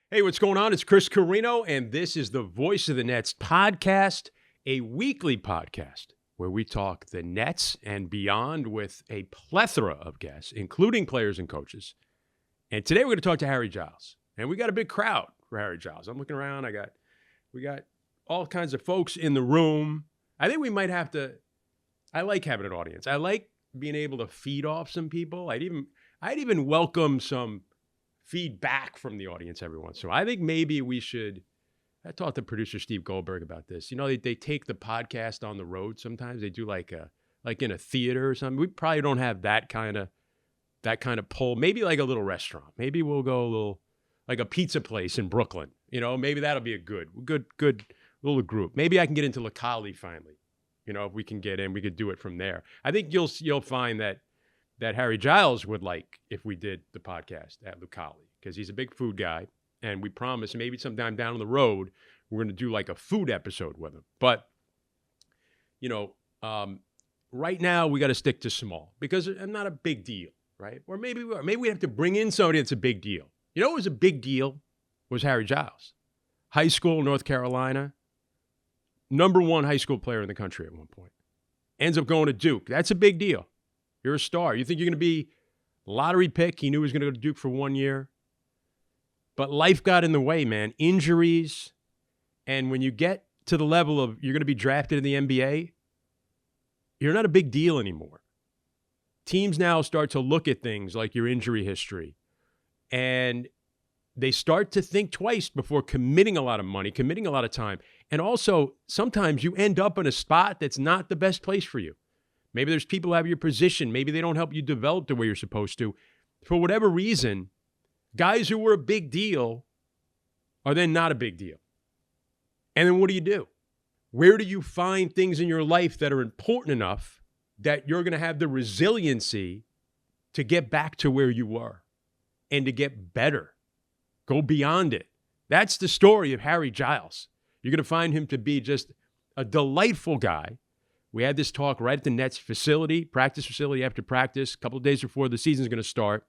Hey, what's going on? It's Chris Carino, and this is the Voice of the Nets podcast, a weekly podcast where we talk the Nets and beyond with a plethora of guests, including players and coaches. And today we're going to talk to Harry Giles, and we got a big crowd for Harry Giles. I'm looking around. We got all kinds of folks in the room. I think we might have to. I like having an audience. I like being able to feed off some people. I'd even welcome some feedback from the audience every once in a while. I think maybe we should. I talked to producer Steve Goldberg about this. You know, they take the podcast on the road sometimes. They do like in a theater or something. We probably don't have that kind of pull. Maybe like a little restaurant. Maybe we'll go a little like a pizza place in Brooklyn. You know, maybe that'll be a good little group. Maybe I can get into Locali finally. You know, if we can get in, we could do it from there. I think you'll find that Harry Giles would like if we did the podcast at Lucali, because he's a big food guy, and we promise maybe sometime down the road we're going to do like a food episode with him. But, you know, right now we got to stick to small because I'm not a big deal, right? Or maybe we have to bring in somebody that's a big deal. You know what was a big deal was Harry Giles. High school, North Carolina, #1 high school player in the country at one point. Ends up going to Duke. That's a big deal. You're a star. You think you're going to be lottery pick. He knew he was going to go to Duke for 1 year. But life got in the way, man. Injuries. And when you get to the level of you're going to be drafted in the NBA, you're not a big deal anymore. Teams now start to look at things like your injury history. And they start to think twice before committing a lot of money, committing a lot of time. And also, sometimes you end up in a spot that's not the best place for you. Maybe there's people who have your position. Maybe they don't help you develop the way you're supposed to. For whatever reason, guys who were a big deal are then not a big deal. And then what do? Where do you find things in your life that are important enough that you're going to have the resiliency to get back to where you were and to get better? Go beyond it. That's the story of Harry Giles. You're going to find him to be just a delightful guy. We had this talk right at the Nets facility, practice facility after practice, a couple of days before the season's going to start,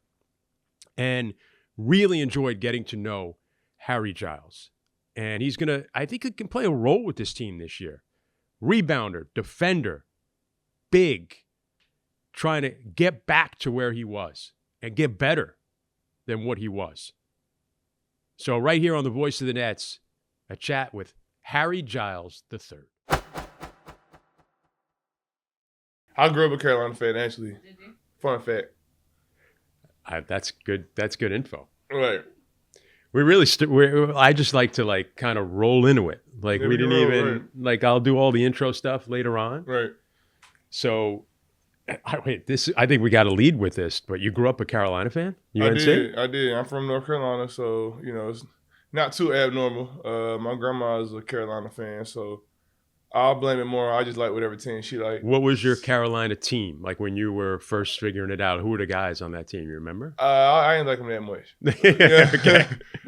and really enjoyed getting to know Harry Giles. And he's going to, I think he can play a role with this team this year. Rebounder, defender, big, trying to get back to where he was and get better than what he was. So right here on the Voice of the Nets, a chat with Harry Giles III. I grew up a Carolina fan, actually. Did you? Fun fact. That's good. That's good info. Right. We really, I just like to kind of roll into it. Like we didn't even, like I'll do all the intro stuff later on. Right. So, I think we got to lead with this, but you grew up a Carolina fan? I did. I'm from North Carolina, so, you know, it's not too abnormal. My grandma is a Carolina fan, so I'll blame it more. I just like whatever team she liked. What was your Carolina team like when you were first figuring it out? Who were the guys on that team? You remember? I didn't like them that much. Okay.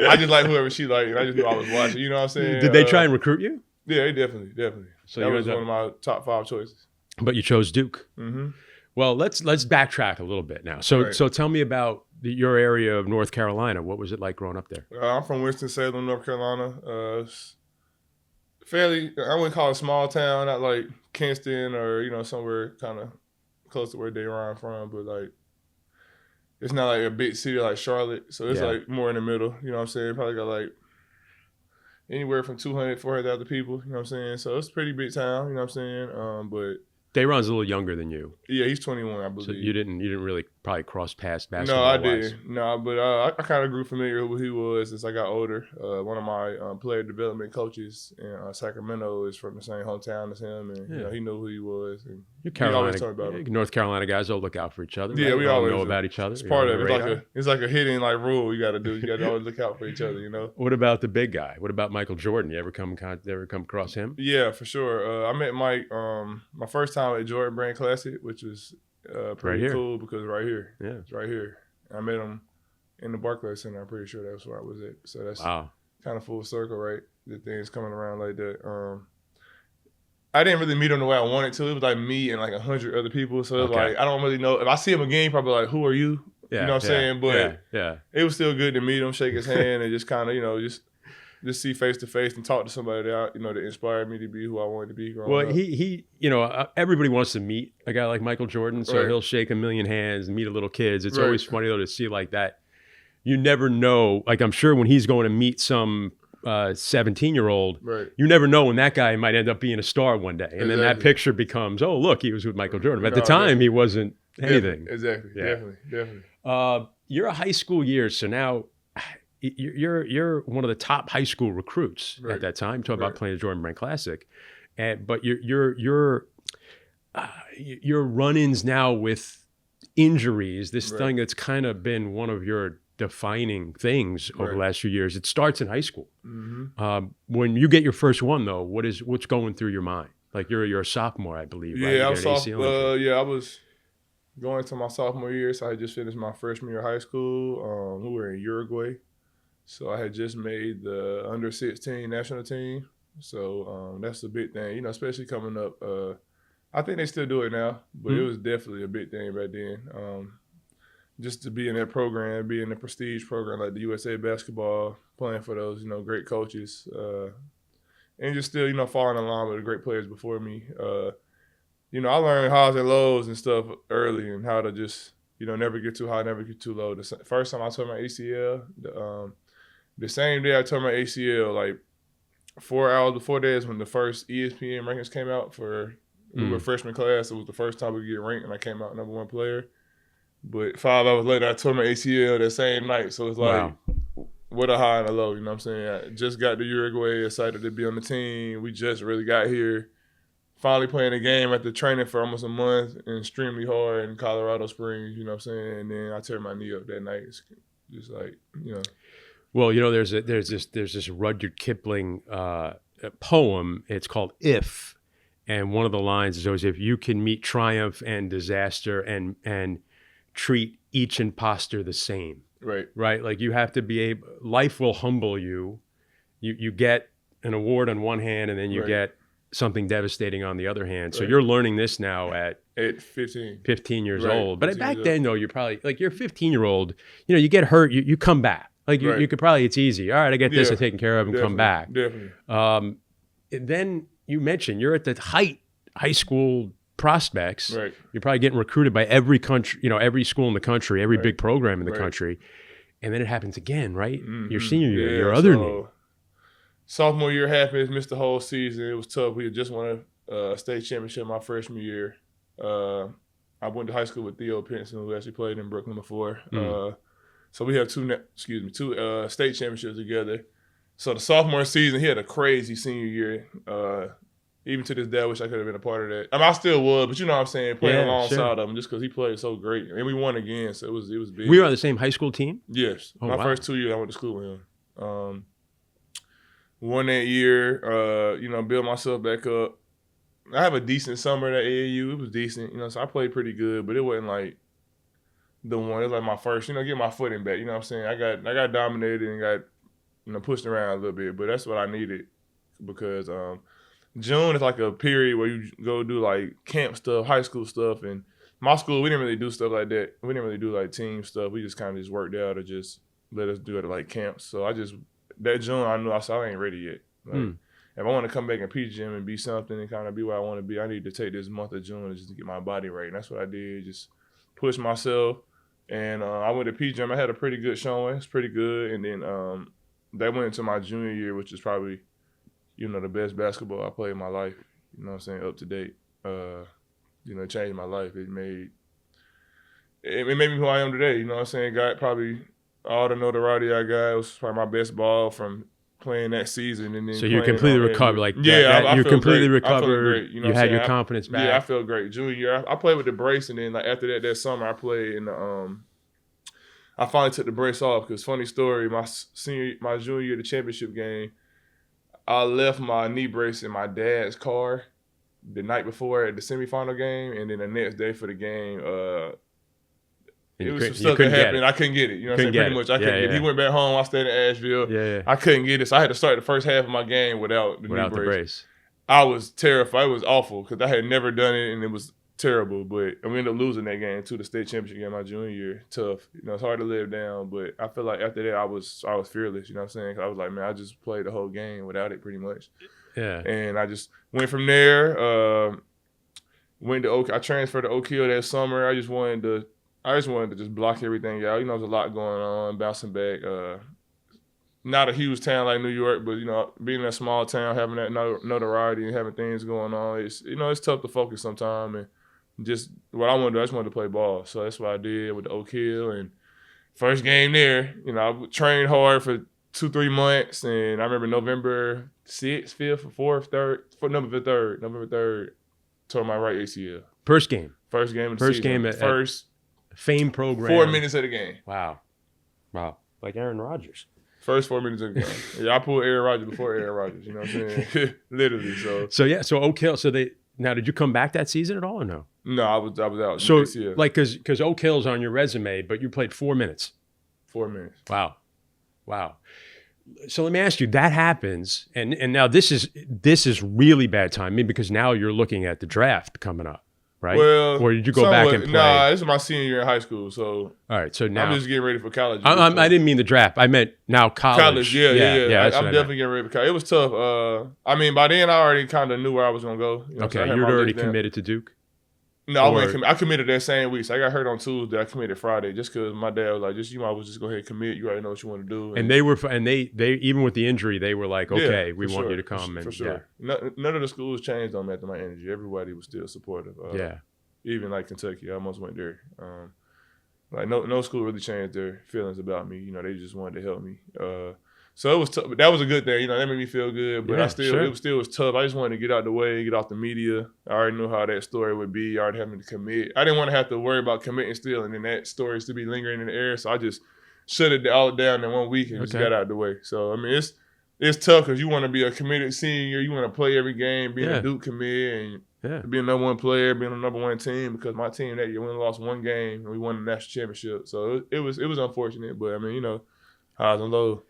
I just like whoever she liked, and I just knew I was watching. You know what I'm saying? Did they try and recruit you? Yeah, they definitely. So that was one of my top 5 choices. But you chose Duke. Mm-hmm. Well, let's backtrack a little bit now. So tell me about your area of North Carolina. What was it like growing up there? I'm from Winston-Salem, North Carolina. Fairly, I wouldn't call it a small town, not like Kinston or, you know, somewhere kind of close to where Dayron from, but like it's not like a big city like Charlotte, so it's like more in the middle, you know what I'm saying? Probably got like anywhere from 200, 400,000 people, you know what I'm saying? So it's a pretty big town, you know what I'm saying? But Dayron's a little younger than you. Yeah, he's 21, I believe. So you didn't really probably cross paths basketball. No, I didn't. No, but I kind of grew familiar with who he was as I got older. One of my player development coaches in Sacramento is from the same hometown as him, and you know, he knew who he was. And you North Carolina guys all look out for each other. Yeah, right? we always know about each other. It's part of it. It's like a hidden rule you got to do. You got to always look out for each other. You know. What about the big guy? What about Michael Jordan? You ever come across him? Yeah, for sure. I met Mike my first time at Jordan Brand Classic, which was pretty cool because it's right here. I met him in the Barclays Center. I'm pretty sure that's where I was at. So that's kind of full circle, right? The things coming around like that. I didn't really meet him the way I wanted to. It was like me and like 100 other people. So it was like, I don't really know. If I see him again, probably like, who are you? You know what I'm saying? But yeah. it was still good to meet him, shake his hand, and just kind of, just see face to face and talk to somebody that, that inspired me to be who I wanted to be growing up. He everybody wants to meet a guy like Michael Jordan, so he'll shake a million hands and meet a little kids. It's always funny, though, to see like that. You never know. Like, I'm sure when he's going to meet some 17-year-old, you never know when that guy might end up being a star one day. And then that picture becomes, oh, look, he was with Michael Jordan. But at the time, he wasn't anything. Exactly. Definitely. You're a high school year, so now you're one of the top high school recruits at that time. Talk about playing the Jordan Brand Classic, but your run-ins now with injuries, this thing that's kind of been one of your defining things over the last few years. It starts in high school. When you get your first one, though, what's going through your mind? Like you're a sophomore, I believe. Right? Yeah, I was going to my sophomore year, so I had just finished my freshman year of high school. We were in Uruguay. So I had just made the under 16 national team. So that's a big thing, especially coming up. I think they still do it now, but it was definitely a big thing back then. Just to be in that program, be in the prestige program like the USA basketball, playing for those, great coaches, and just still, falling in line with the great players before me. I learned highs and lows and stuff early and how to just, never get too high, never get too low. The first time I tore my ACL, the same day I tore my ACL, like 4 hours before that is when the first ESPN rankings came out for we were freshman class. It was the first time we get ranked, and I came out #1 player. But 5 hours later, I tore my ACL that same night. So it's like, what a high and a low, you know what I'm saying? I just got to Uruguay, excited to be on the team. We just really got here. Finally playing a game after training for almost a month and extremely hard in Colorado Springs, you know what I'm saying? And then I tear my knee up that night. It's just like, Well, there's this Rudyard Kipling poem. It's called "If," and one of the lines is always, "If you can meet triumph and disaster and treat each imposter the same." Right. Like you have to be able. Life will humble you. You get an award on one hand, and then you get something devastating on the other hand. So you're learning this now at 15 years old. But back then, though, you're probably like you're a 15-year-old. You get hurt, you come back. Like you could probably, it's easy. All right, I get this, I'm taken care of, and come back. Definitely. And then you mentioned you're at the high school prospects. Right. You're probably getting recruited by every country, every school in the country, every big program in the country. And then it happens again, right? Your senior year, your other knee. Sophomore year happened, missed the whole season. It was tough. We had just won a state championship my freshman year. I went to high school with Theo Pinson, who actually played in Brooklyn before. So we had two state championships together. So the sophomore season, he had a crazy senior year. Even to this day, I wish I could have been a part of that. I mean, I still would, but you know what I'm saying, playing alongside of him just because he played so great. And we won again, so it was big. We were on the same high school team? Yes. My first 2 years, I went to school with him. Won that year, built myself back up. I have a decent summer at AAU. It was decent, so I played pretty good, but it wasn't like the one. It was like my first, get my footing back. You know what I'm saying? I got dominated and got, pushed around a little bit, but that's what I needed because June is like a period where you go do like camp stuff, high school stuff, and my school, we didn't really do stuff like that. We didn't really do like team stuff. We just kind of just worked out or just let us do it at like camps. So that June, I knew I ain't ready yet. Like, if I want to come back and PG gym and be something and kind of be where I want to be, I need to take this month of June just to get my body right. And that's what I did, just push myself. And I went to PG gym. I had a pretty good showing. It's pretty good. And then that went into my junior year, which is probably, the best basketball I played in my life. You know what I'm saying? Up to date. It changed my life. It made me who I am today. You know what I'm saying? Got probably all the notoriety I got. It was probably my best ball from playing that season. And then so you completely recovered. You completely recovered. You had your confidence back. Yeah, I felt great. Junior year, I played with the brace, and then after that summer, I played in the. I finally took the brace off because funny story. My junior year, the championship game, I left my knee brace in my dad's car the night before at the semifinal game, and then the next day for the game, it was some stuff that happened. I couldn't get it. You know what I'm saying? Pretty much, I couldn't get it. He went back home. I stayed in Asheville. Yeah. I couldn't get it, so I had to start the first half of my game without the knee brace. I was terrified. It was awful because I had never done it, and it was terrible. But we ended up losing that game to the state championship game my junior year. Tough. It's hard to live down. But I feel like after that, I was fearless. You know what I'm saying? 'Cause I was like, man, I just played the whole game without it pretty much. Yeah. And I just went from there. Went to I transferred to Oak Hill that summer. I just wanted to just block everything out. There's a lot going on, bouncing back. Not a huge town like New York, but being in a small town, having that notoriety and having things going on, it's tough to focus sometimes. And just what I wanted to do, I just wanted to play ball. So that's what I did with the Oak Hill. And first game there, I trained hard for 2-3 months, and I remember November 6th, 5th, 4th, 3rd, November 3rd, tore my right ACL. First game of the season. At Fame program. 4 minutes of the game. Wow. Like Aaron Rodgers. First 4 minutes of the game. Yeah, I pulled Aaron Rodgers before Aaron Rodgers. You know what I'm saying? Literally. So Oak Hill. Now did you come back that season at all or no? No, I was out. So like because Oak Hill's on your resume, but you played 4 minutes. 4 minutes. Wow. So let me ask you, that happens, and now this is really bad timing because now you're looking at the draft coming up, right? Well, or did you go back and play? Nah, this is my senior year in high school, so all right. So now I'm just getting ready for college. I didn't mean the draft. I meant now college. Yeah. I'm definitely getting ready for college. It was tough. By then I already kind of knew where I was gonna go. Okay, you were already committed to Duke. No, I committed that same week. So I got hurt on Tuesday. I committed Friday just because my dad was like, you might as well just go ahead and commit. You already know what you want to do. And they even with the injury, they were like, okay, we want you to come. For sure. Yeah. None of the schools changed on me after my injury. Everybody was still supportive. Even like Kentucky, I almost went there. No school really changed their feelings about me. They just wanted to help me. So it was tough. That was a good thing. That made me feel good. But it still was tough. I just wanted to get out the way, get off the media. I already knew how that story would be. I already having to commit. I didn't want to have to worry about committing still, and then that story still be lingering in the air. So I just shut it all down in 1 week and just got out the way. So it's tough because you want to be a committed senior. You want to play every game, being a Duke commit, and being a number one player, being a number one team. Because my team that year we only lost one game and we won the national championship. So it was unfortunate, but highs and lows.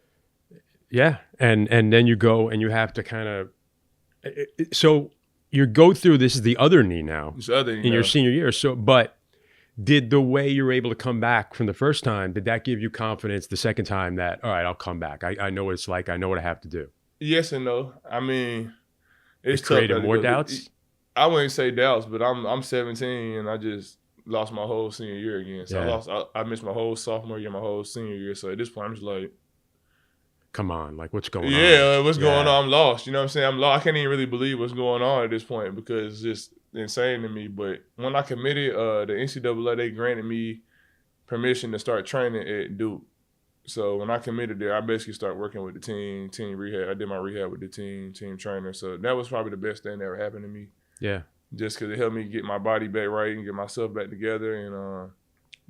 Yeah, and then you go and you have to kind of so you go through this is the other knee now in your senior year. So, but did the way you were able to come back from the first time, did that give you confidence the second time that all right, I'll come back. I know what it's like. I know what I have to do. Yes and no. It's created more doubts. I wouldn't say doubts, but I'm 17 and I just lost my whole senior year again. So I missed my whole sophomore year, my whole senior year. So at this point, I'm just like. Come on, like what's going on? Yeah, what's going on? I'm lost. You know what I'm saying? I'm lost. I can't even really believe what's going on at this point because it's just insane to me. But when I committed, the NCAA, they granted me permission to start training at Duke. So when I committed there, I basically started working with the team rehab. I did my rehab with the team trainer. So that was probably the best thing that ever happened to me. Yeah. Just because it helped me get my body back right and get myself back together and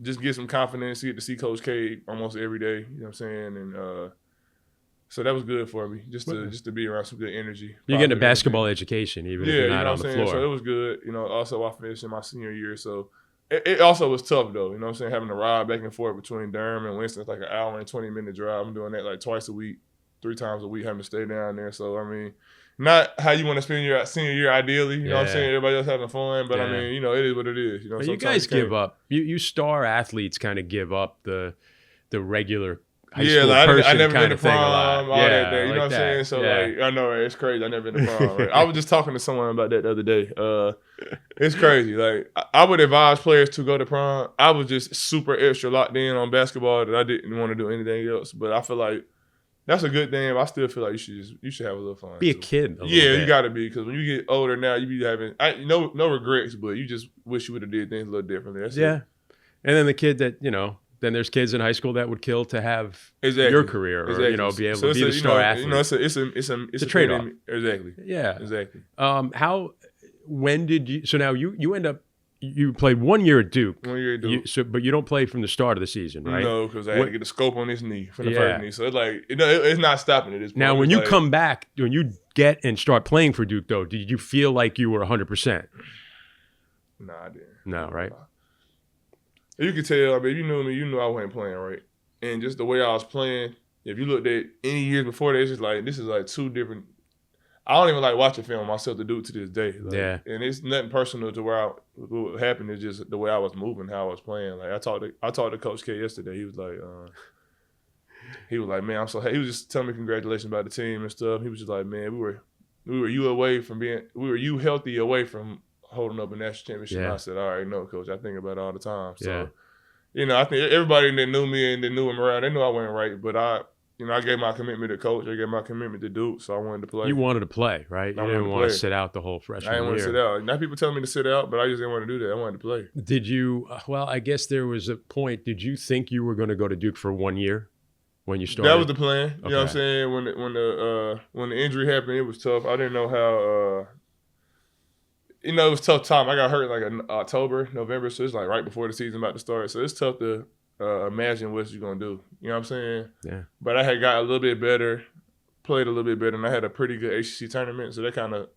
just get some confidence, get to see Coach K almost every day. You know what I'm saying? And so that was good for me, just to be around some good energy. You're getting a basketball education, even if you're not on the floor. So it was good. Also I finished in my senior year, so it also was tough though. You know what I'm saying? Having to ride back and forth between Durham and Winston, it's like an hour and 20-minute drive. I'm doing that like twice a week, 3 times a week, having to stay down there. So not how you want to spend your senior year ideally. You know what I'm saying? Everybody else having fun, but it is what it is. You guys give up. You star athletes kind of give up the regular. I never been to prom, all that day. You know what I'm saying? So I know it's crazy. I never been to prom. Right? I was just talking to someone about that the other day. It's crazy. Like I would advise players to go to prom. I was just super extra locked in on basketball that I didn't want to do anything else. But I feel like that's a good thing. But I still feel like you should have a little fun. Be a kid. You got to be because when you get older now, you be having no regrets, but you just wish you would have did things a little differently. That's it. And then the kid that then there's kids in high school that would kill to have your career or be able to be the star athlete. It's a trade-off. Exactly. Yeah. Exactly. When did you? So now you end up. You played 1 year at Duke. 1 year at Duke. But you don't play from the start of the season, right? No, because I had to get a scope on this knee from the first knee. So it's like it's not stopping at this point. Now, when you come back, when you get and start playing for Duke, though, did you feel like you were 100%? No, I didn't. No, right? You could tell, if you knew me, you knew I wasn't playing right. And just the way I was playing, if you looked at any years before that, it's just like, this is like two different. I don't even like watching film myself to do it to this day. Like, Yeah. And it's nothing personal to what happened. Is just the way I was moving, how I was playing. Like I talked to Coach K yesterday. He was like, man, I'm so happy. He was just telling me congratulations about the team and stuff. He was just like, man, we were you healthy away from holding up a national championship. Yeah. And I said, all right, no, Coach. I think about it all the time. Yeah. So, I think everybody that knew me and that knew him around, they knew I wasn't right. But I gave my commitment to Coach. I gave my commitment to Duke, so I wanted to play. You wanted to play, right? You didn't want to sit out the whole freshman year. I didn't want to sit out. Now people tell me to sit out, but I just didn't want to do that. I wanted to play. Did you? Well, I guess there was a point. Did you think you were going to go to Duke for 1 year when you started? That was the plan. You know what I'm saying? When the injury happened, it was tough. I didn't know how. It was a tough time. I got hurt like in October, November, so it's like right before the season about to start. So it's tough to imagine what you're gonna do. You know what I'm saying? Yeah. But I had got a little bit better, played a little bit better, and I had a pretty good ACC tournament. So that kind of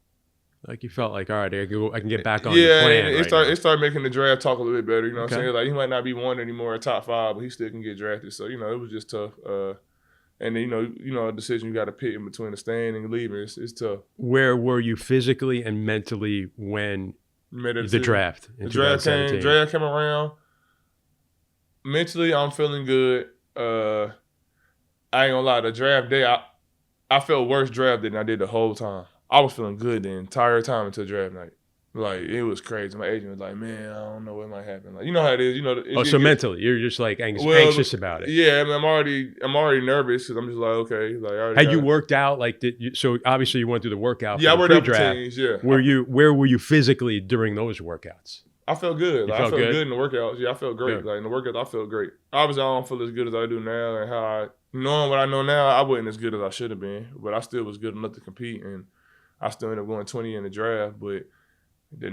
like you felt like, all right, I can get back on the plan. It started making the draft talk a little bit better. You know what I'm saying? Like he might not be one anymore, a top 5, but he still can get drafted. So it was just tough. And then, a decision you got to pick in between the staying and leaving. It's tough. Where were you physically and mentally when the draft in 2017? Draft came around. Mentally, I'm feeling good. I ain't gonna lie. The draft day, I felt worse draft than I did the whole time. I was feeling good the entire time until draft night. Like, it was crazy. My agent was like, man, I don't know what might happen. Like, you know how it is. So mentally, you're just like anxious about it. Yeah, I mean, I'm already nervous because I'm just like, okay. Like, had you worked out? Like, so obviously you went through the workout. Yeah, I worked out for draft. teams, yeah. Where were you physically during those workouts? I felt good. I felt good in the workouts. Yeah, I felt great. Good. Like, in the workouts, I felt great. Obviously, I don't feel as good as I do now, and knowing what I know now, I wasn't as good as I should have been, but I still was good enough to compete, and I still ended up going 20 in the draft. But the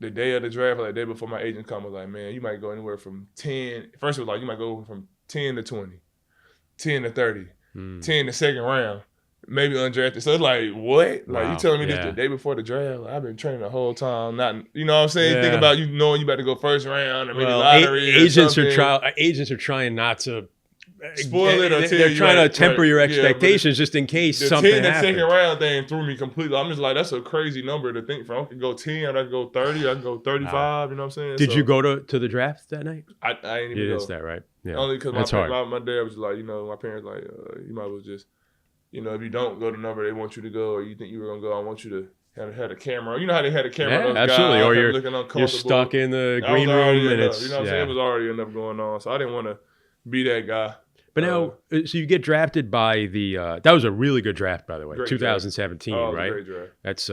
day of the draft, like the day before my agent come, was like, man, you might go anywhere from 10. First, it was like, you might go from 10 to 20, 10 to 30, 10 to second round, maybe undrafted. So it's like, what? Like, you telling me this the day before the draft? Like, I've been training the whole time. Not, you know what I'm saying? Yeah. Think about you knowing you about to go first round or maybe lottery. Agents are trying not to spoil it or tell they're you. trying to temper your expectations just in case something happens. The 10 second round thing threw me completely. I'm just like, that's a crazy number to think from. I could go 10, I could go 30, I could go 35, you know what I'm saying? Did you go to the draft that night? I ain't even go. You missed that, right? Yeah. Only because my dad was like, my parents like, you might as well just, if you don't go to the number they want you to go or you think you were going to go, I want you to had a camera. You know how they had a camera on those absolutely. guys, Or you're stuck in the green room and it's, you know what I'm saying? It was already enough going on. So I didn't want to be that guy. But now, so you get drafted by that was a really good draft, by the way, 2017, right? Great draft. That's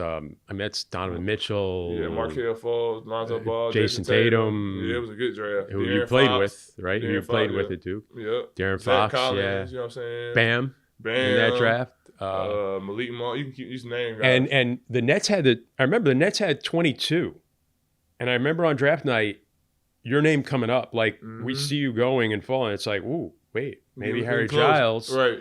Donovan Mitchell. Yeah, Markelle Fultz, Lonzo Ball, Jason Tatum. Yeah, it was a good draft. Who you played with, right? Who you played with at Duke. Yeah. De'Aaron Fox, Collins, you know what I'm saying? Bam. In that draft. Malik Monk, you can keep these names. Guys. And the Nets I remember the Nets had 22. And I remember on draft night, your name coming up. Like, we see you going and falling. It's like, ooh. Wait, maybe Harry Giles. Right.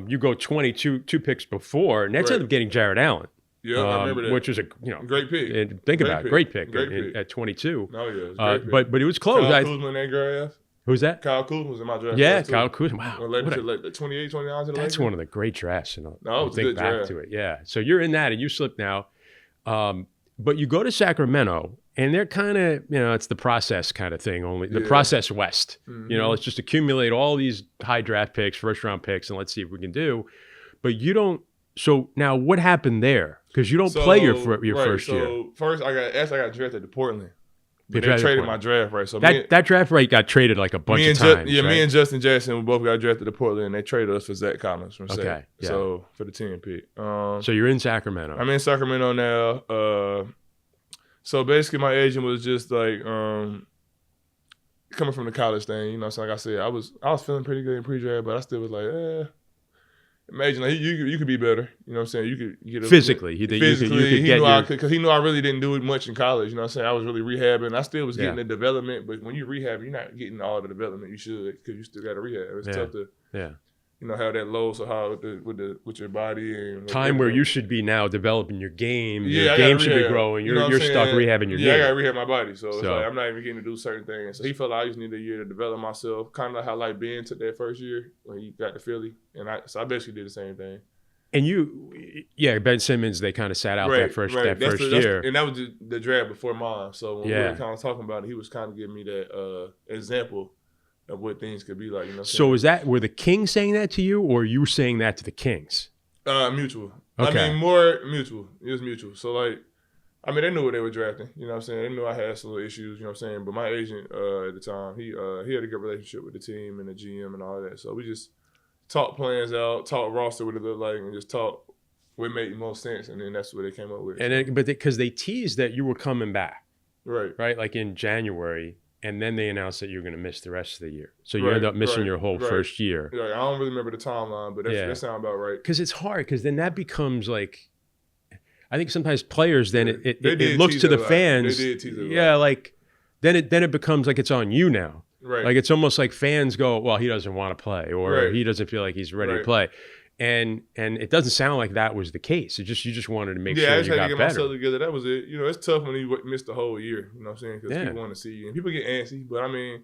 You go 22 picks before. Nets end up getting Jared Allen. Yeah, I remember that. Which was a great pick. Think about it, great pick at 22. Oh yeah, great pick. But it was close. Kyle Kuzma in that draft. Who's that? Kyle Kuzma was in my draft. Yeah, Kyle Kuzma. Wow. Like 28, 29 to the That's one of the great drafts. No, think back draft. to it. Yeah. So you're in that and you slip now. But you go to Sacramento and they're kind of, it's the process kind of thing only. The process West. Let's just accumulate all these high draft picks, first round picks, and let's see if we can do. But you don't. So now what happened there? Because you don't play your first year. So first I got drafted to Portland. But they traded my draft right. So that draft right got traded like a bunch of times. Me and Justin Jackson, we both got drafted to Portland, and they traded us for Zach Collins from Sac. Okay. Yeah. So for the 10 pick. So you're in Sacramento. I'm in Sacramento now. So basically, my agent was just like coming from the college thing. So like I said, I was feeling pretty good in pre-draft, but I still was like, imagine like you could be better. You know what I'm saying? You could get physically. Because he knew I really didn't do it much in college. You know what I'm saying? I was really rehabbing. I still was getting the development, but when you rehab, you're not getting all the development you should because you still got to rehab. It's tough to have that low so hard with your body and time where you should be now developing your game. Your game should be growing. You're stuck rehabbing your game. Yeah, I got to rehab my body. So it's like I'm not even getting to do certain things. So he felt like I just needed a year to develop myself, kind of like how Ben took that first year when he got to Philly, and I basically did the same thing. And Ben Simmons, they kind of sat out that first year. And that was the draft before mine. So when we were kind of talking about it, he was kind of giving me that example of what things could be like. You know. So were the Kings saying that to you, or you saying that to the Kings? Mutual. Okay. I mean, more mutual. It was mutual. So like, I mean, they knew what they were drafting. You know what I'm saying? They knew I had some little issues. You know what I'm saying? But my agent at the time, he had a good relationship with the team and the GM and all that. So we just talked plans out, talked roster what it looked like, and just talked what made the most sense. And then that's what they came up with. And because they teased that you were coming back, right, like in January, and then they announced that you were going to miss the rest of the year. So you ended up missing your whole first year. Right. I don't really remember the timeline, but that sounds about right. Because it's hard. Because then that becomes like, I think sometimes players then it looks to the fans. They did tease it. Yeah, like then it becomes like it's on you now. Right. Like it's almost like fans go, well, he doesn't want to play, or he doesn't feel like he's ready to play. And it doesn't sound like that was the case. You just wanted to make sure you got better. Yeah, I just had to get myself together. That was it. You know, it's tough when you miss the whole year. You know what I'm saying? Because people want to see you. And people get antsy. But, I mean...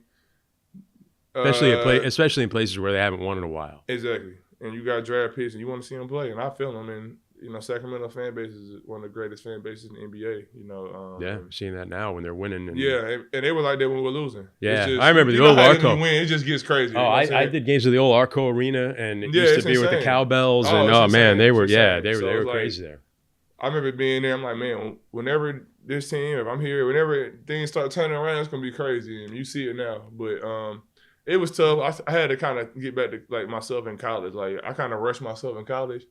especially in places where they haven't won in a while. Exactly. And you got draft picks and you want to see them play. And I feel them. And, you know, Sacramento fan base is one of the greatest fan bases in the NBA. You know, I'm seeing that now when they're winning. And they were like that when we were losing. Yeah, I remember the old Arco. Win, it just gets crazy. Oh, I did games at the old Arco Arena, and it used to be with the cowbells. And man, they were crazy there. I remember being there. I'm like, man, whenever this team, if I'm here, whenever things start turning around, it's gonna be crazy, and you see it now. But it was tough. I had to kind of get back to like myself in college. Like I kind of rushed myself in college.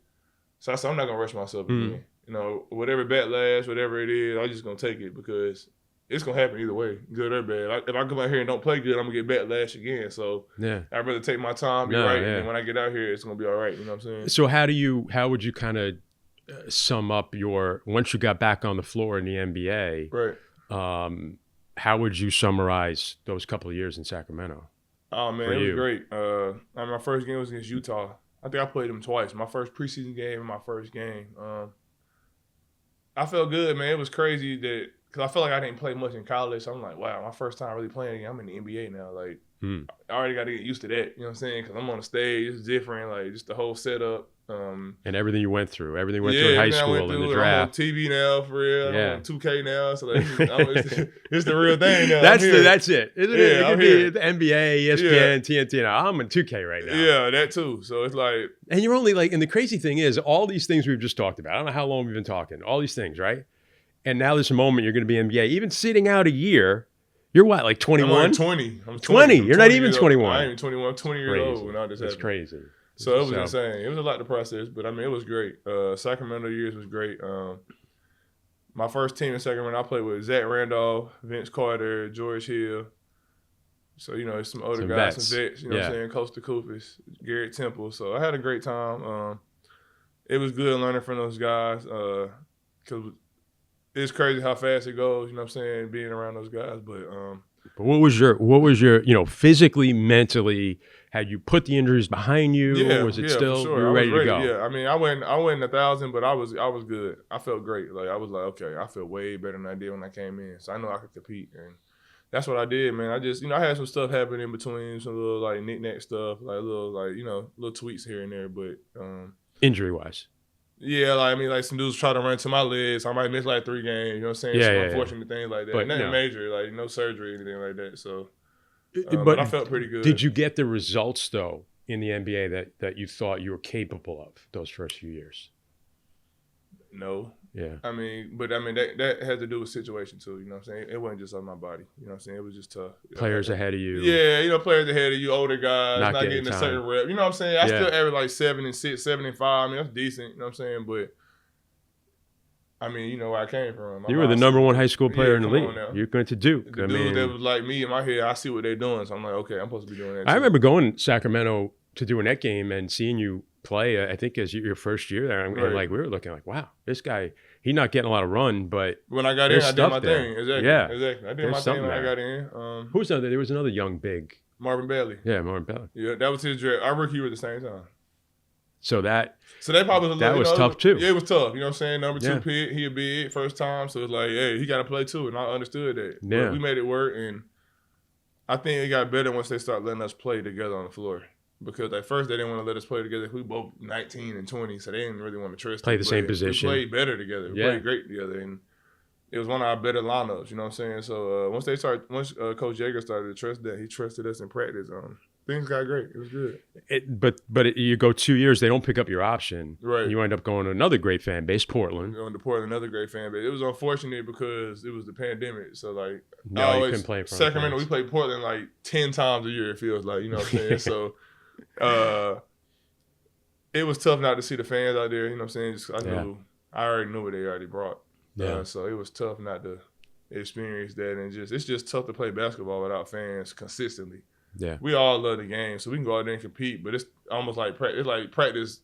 So I said, I'm not going to rush myself again. You know, whatever backlash, whatever it is, I'm just going to take it because it's going to happen either way, good or bad. If I come out here and don't play good, I'm going to get backlash again. So I'd rather take my time, be right, and when I get out here, it's going to be all right. You know what I'm saying? So how would you kind of sum up once you got back on the floor in the NBA, right? How would you summarize those couple of years in Sacramento? Oh, man, it was great. My first game was against Utah. I think I played them twice. My first preseason game and my first game. I felt good, man. It was crazy because I felt like I didn't play much in college. So I'm like, wow, my first time really playing again. I'm in the NBA now. Like, I already got to get used to that. You know what I'm saying? Because I'm on the stage. It's different. Like, just the whole setup. And everything you went through. Everything you went through in high school and the draft. I'm on TV now, for real. I'm on 2K now. So it's the real thing now. That's it. Isn't it? It could be the NBA, ESPN, TNT. Now, I'm in 2K right now. Yeah, that too. So it's like... And you're only like... And the crazy thing is, all these things we've just talked about, I don't know how long we've been talking, all these things, right? And now there's a moment you're going to be NBA. Even sitting out a year, you're what, like 21? I'm 20. I'm 20. You're not even 21. I ain't even 21. I'm 20 years old when all this happened. That's crazy. So it was insane. It was a lot to process, but I mean, it was great. Sacramento years was great. My first team in Sacramento, I played with Zach Randolph, Vince Carter, George Hill. So, you know, some older guys, some vets, you know what I'm saying, Costa Koufis, Garrett Temple. So I had a great time. It was good learning from those guys because it's crazy how fast it goes, you know what I'm saying, being around those guys. But what was your, you know, physically, mentally, had you put the injuries behind you? Or was it still for sure. you were ready to go? Yeah, I mean, I went 1,000, but I was good. I felt great. Like I was like, okay, I feel way better than I did when I came in. So I know I could compete, and that's what I did, man. I just, you know, I had some stuff happen in between, some little like knick-knack stuff, like little tweaks here and there, but injury wise. Yeah, like I mean, like some dudes try to run to my legs. So I might miss like 3 games. You know what I'm saying? Some unfortunate things like that. But nothing major, like no surgery or anything like that. So, but I felt pretty good. Did you get the results though in the NBA that you thought you were capable of those first few years? No. Yeah. I mean, that had to do with situation too. You know what I'm saying? It wasn't just on my body. You know what I'm saying? It was just tough. Players ahead of you. Yeah, you know, players ahead of you, older guys, not getting a certain rep. You know what I'm saying? I still average like 7 and 6, 7 and 5. I mean, that's decent. You know what I'm saying? But I mean, you know where I came from. You were the number 1 high school player in the league. You're going to Duke. The dude that was like me in my head, I see what they're doing. So I'm like, okay, I'm supposed to be doing that. I remember going to Sacramento to do a net game and seeing you play, I think as your first year there. And like we were looking like, wow, this guy, he's not getting a lot of run, but when I got in, I did my thing. Exactly. Yeah. Exactly. I did my thing when I got in. Who's the other? There was another young big. Marvin Bailey. Yeah, Marvin Bailey. Yeah, that was his draft. Our rookie year at the same time. So they probably was that was tough too. Yeah, it was tough. You know what I'm saying? Number 2 pick, he a big first time. So it's like, hey, he got to play too. And I understood that. Yeah. But we made it work. And I think it got better once they started letting us play together on the floor. because at first they didn't want to let us play together. We both 19 and 20, so they didn't really want to trust us. Play the same position. We played better together. We played great together, and it was one of our better lineups. You know what I'm saying? So once Coach Jaeger started to trust that, he trusted us in practice. Things got great. It was good. But you go 2 years, they don't pick up your option. Right. You end up going to another great fan base, Portland. Going to Portland, another great fan base. It was unfortunate because it was the pandemic. So, like, you couldn't play in front of Sacramento, we played Portland like 10 times a year, it feels like. You know what I'm saying? So, it was tough not to see the fans out there. You know what I'm saying? I already knew what they already brought. Yeah. So, it was tough not to experience that. And it's just tough to play basketball without fans consistently. Yeah, we all love the game, so we can go out there and compete. But it's almost like practice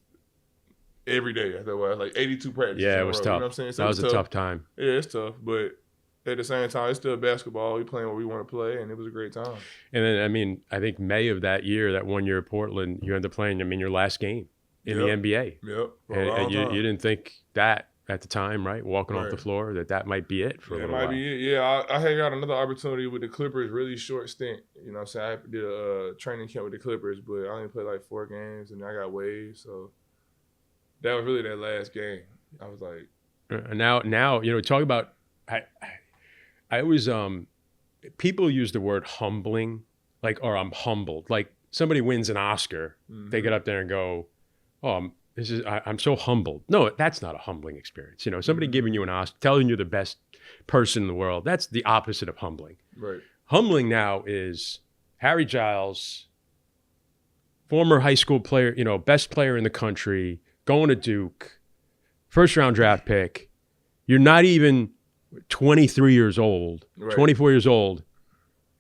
every day. After a while, like 82 practices. Yeah, it was tough. You know what I'm saying? So that was a tough time. Yeah, it's tough, but at the same time, it's still basketball. We playing what we want to play, and it was a great time. And then, I think May of that year, that 1 year at Portland, you ended up playing. your last game in the NBA. Yep. And you didn't think that at the time, right? Walking off the floor, that might be it for a little while. It might be it. Yeah, I had got another opportunity with the Clippers, really short stint. You know what I'm saying? I did a training camp with the Clippers, but I only played like 4 games, and I got waived. So that was really that last game. I was like... Now, talk about... I always... people use the word humbling, or I'm humbled. Like, somebody wins an Oscar, they get up there and go, oh, I'm so humbled. No, that's not a humbling experience. Somebody giving you an Oscar, telling you're the best person in the world, that's the opposite of humbling. Right. Humbling now is Harry Giles, former high school player, best player in the country, going to Duke, first round draft pick. You're not even 23 years old, 24 years old.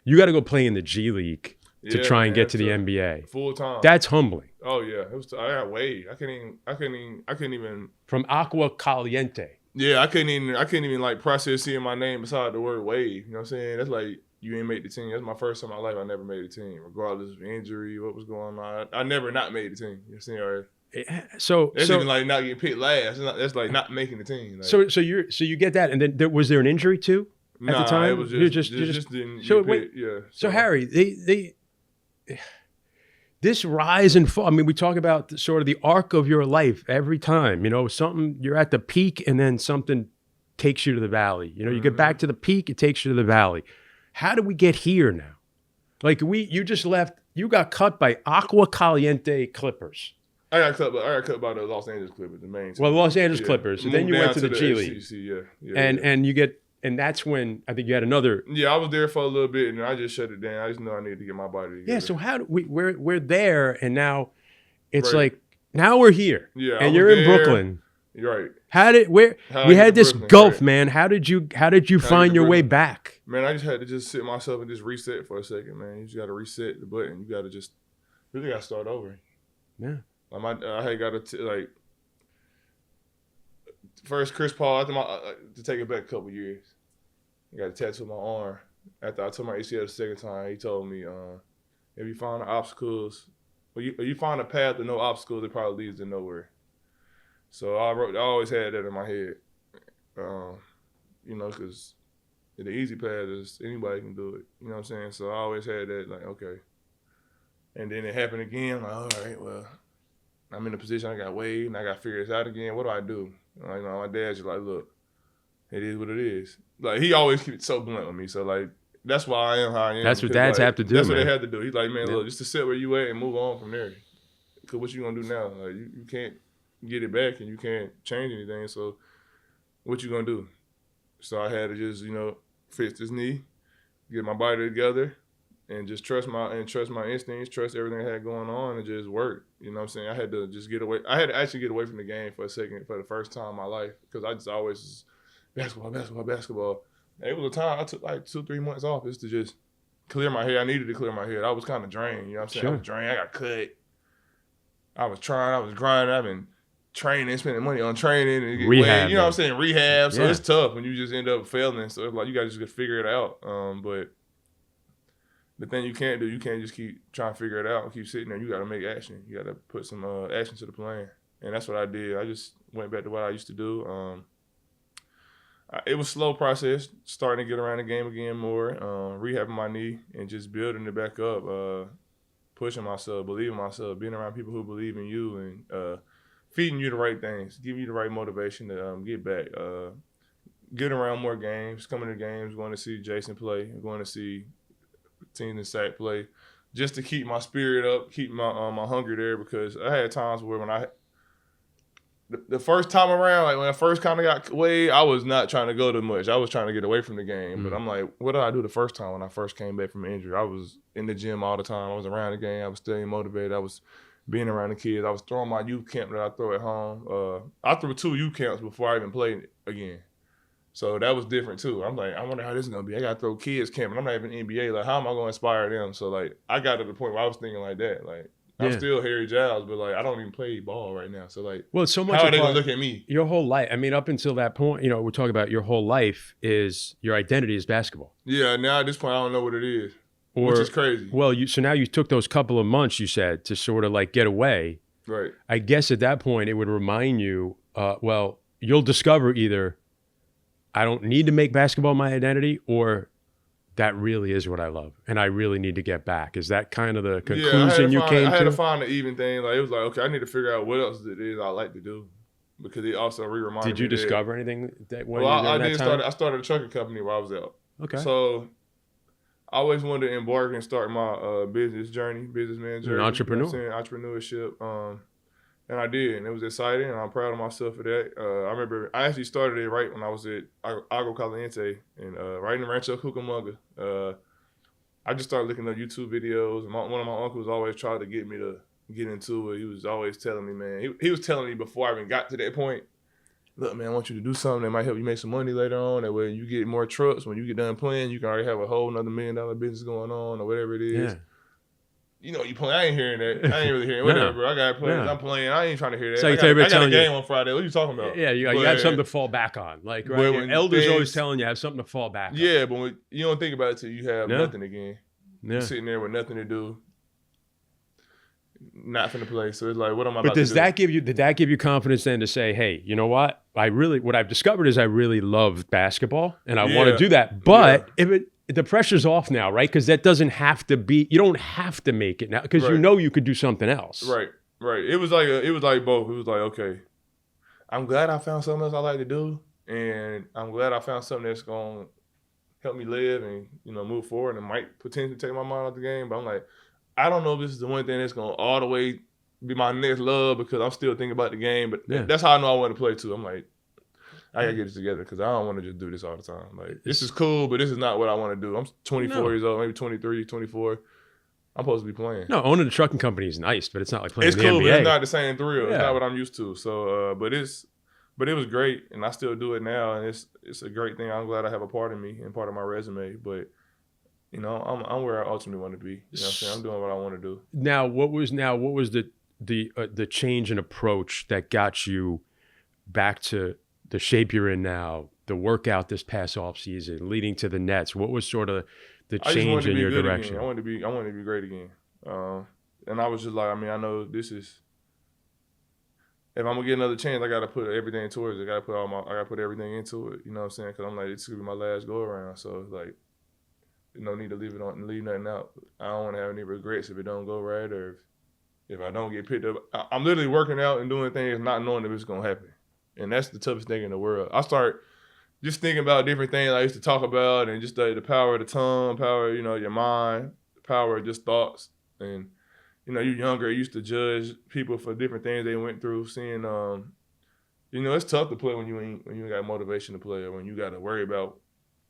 You got to go play in the G League to try and get to the NBA. Full time. That's humbling. Oh yeah, I got waived. I couldn't even from Agua Caliente. Yeah, I couldn't even like process seeing my name beside the word wave. You know what I'm saying? That's like you ain't made the team. That's my first time in my life I never made the team, regardless of injury, what was going on. I never not made the team. You know what I'm saying? Or that's even like not getting picked last. That's like not making the team. Like, so you get that, and then was there an injury too at the time? It was just didn't so get wait, picked. Yeah. So Harry, they this rise and fall. We talk about sort of the arc of your life every time. Something, you're at the peak, and then something takes you to the valley. You get back to the peak, it takes you to the valley. How do we get here now? Like you just left. You got cut by Agua Caliente Clippers. I got cut by the Los Angeles Clippers, the main team. Well, the Los Angeles Clippers. And then you went to the G League. FCC, and you get. And that's when I think you had another. Yeah, I was there for a little bit, and I just shut it down. I just knew I needed to get my body together. Yeah, so how do we're there, and now it's like now we're here. Yeah, and you're in Brooklyn. You're right. We had this gulf, man. How did you find your way back? Man, I just had to sit myself and just reset for a second, man. You just got to reset the button. You got to just really got to start over. Yeah. I had got to first Chris Paul, to take it back a couple years, I got a tattoo on my arm. After I took my ACL the second time, he told me, if you find obstacles, or you find a path with no obstacles, it probably leads to nowhere. So I always had that in my head, because the easy path is anybody can do it. You know what I'm saying? So I always had that, like, okay. And then it happened again. I'm like, all right, well, I'm in a position I got waived, and I got to figure this out again. What do I do? My dad's just like, look, it is what it is. Like, he always keeps it so blunt with me. So, like, that's why I am how I am. That's what dads have to do, That's what they have to do. He's like, man, look, just to sit where you at and move on from there. Because what you going to do now? Like, you can't get it back, and you can't change anything. So, what you going to do? So, I had to just, fix this knee, get my body together, and just trust my instincts, trust everything I had going on, and just work. You know what I'm saying? I had to just get away. I had to actually get away from the game for a second, for the first time in my life, because I just always basketball. And it was a time I took like 2-3 months off just to just clear my head. I needed to clear my head. I was kind of drained. You know what I'm saying? Sure. I was drained. I got cut. I was grinding. I've been training, spending money on training and rehab. You know what I'm saying? Rehab. So it's tough when you just end up failing. So it's like you got to just figure it out. But the thing you can't do, you can't just keep trying to figure it out and keep sitting there. You got to make action. You got to put some action to the plan. And that's what I did. I just went back to what I used to do. It was a slow process, starting to get around the game again more, rehabbing my knee and just building it back up. pushing myself, believing myself, being around people who believe in you, and feeding you the right things, giving you the right motivation to get back. Getting around more games, coming to games, going to see Jason play, going to see teams in Sac play, just to keep my spirit up, keep my hunger there, because I had times where when the first time around, like when I first kind of got away, I was not trying to go too much. I was trying to get away from the game. But I'm like, what did I do the first time when I first came back from injury? I was in the gym all the time. I was around the game. I was staying motivated. I was being around the kids. I was throwing my youth camp that I throw at home. I threw 2 youth camps before I even played again. So that was different too. I'm like, I wonder how this is gonna be. I gotta throw kids camp, and I'm not even NBA. Like, how am I gonna inspire them? So like, I got to the point where I was thinking like that. Like, I'm still Harry Giles, but like, I don't even play ball right now. So like, well, so much how are they gonna look at me? Your whole life. I mean, up until that point, we're talking about your whole life is your identity is basketball. Yeah. Now at this point, I don't know what it is, which is crazy. Well, so now you took those couple of months, you said, to sort of like get away. Right. I guess at that point, it would remind you. Well, you'll discover either I don't need to make basketball my identity, or that really is what I love, and I really need to get back. Is that kind of the conclusion you came to? I had to find the even thing. Like, it was like, okay, I need to figure out what else it is I like to do, because it also reminded me. Did you discover anything that when I started a trucking company while I was out. Okay. So I always wanted to embark and start my businessman journey. An entrepreneur. Entrepreneurship. And I did, and it was exciting, and I'm proud of myself for that. I remember I actually started it right when I was at Agua Caliente, and right in Rancho Cucamonga. I just started looking at YouTube videos, and one of my uncles always tried to get me to get into it. He was always telling me, man, he was telling me before I even got to that point, look, man, I want you to do something that might help you make some money later on. That way you get more trucks. When you get done playing, you can already have a whole another $1 million business going on, or whatever it is. Yeah. You playing. I ain't hearing that. I ain't really hearing whatever, bro. I got plans. I'm playing. I ain't trying to hear that. So I got a game on Friday. What are you talking about? Yeah, you have something to fall back on. Like, right? Your elders always telling you have something to fall back on. Yeah, but when you don't think about it till you have nothing again. Yeah. You're sitting there with nothing to do, not finna play. So it's like, what am I about to do? But did that give you confidence then to say, hey, you know what? What I've discovered is I really love basketball, and I want to do that. But the pressure's off now, right? Because that doesn't have to be. You don't have to make it now, because you could do something else. Right. It was like both. It was like, okay, I'm glad I found something else I like to do, and I'm glad I found something that's gonna help me live and move forward, and might potentially take my mind off the game. But I'm like, I don't know if this is the one thing that's gonna all the way be my next love, because I'm still thinking about the game. But that's how I know I want to play too. I'm like, I gotta get it together, because I don't want to just do this all the time. Like, this is cool, but this is not what I want to do. I'm 24 years old, maybe 23, 24. I'm supposed to be playing. No, owning a trucking company is nice, but it's not like playing in the NBA. It's cool, but it's not the same thrill. Yeah. It's not what I'm used to. So, but it was great, and I still do it now, and it's a great thing. I'm glad I have a part of me and part of my resume. But I'm where I ultimately want to be. You know what I'm saying? I'm doing what I want to do. Now, what was the change in approach that got you back to the shape you're in now, the workout this past off season, leading to the Nets? What was sort of the change in your direction? I wanted to be great again. And I was just like, I know this is, if I'm gonna get another chance, I gotta put everything towards it. I gotta put everything into it. You know what I'm saying? Because I'm like, it's gonna be my last go around. So it's like, no need to leave nothing out. I don't want to have any regrets if it don't go right, or if I don't get picked up. I'm literally working out and doing things not knowing if it's gonna happen. And that's the toughest thing in the world. I start just thinking about different things I used to talk about, and just the power of the tongue, power, your mind, the power of just thoughts. And, you're younger, you used to judge people for different things they went through, seeing, it's tough to play when you ain't got motivation to play, or when you got to worry about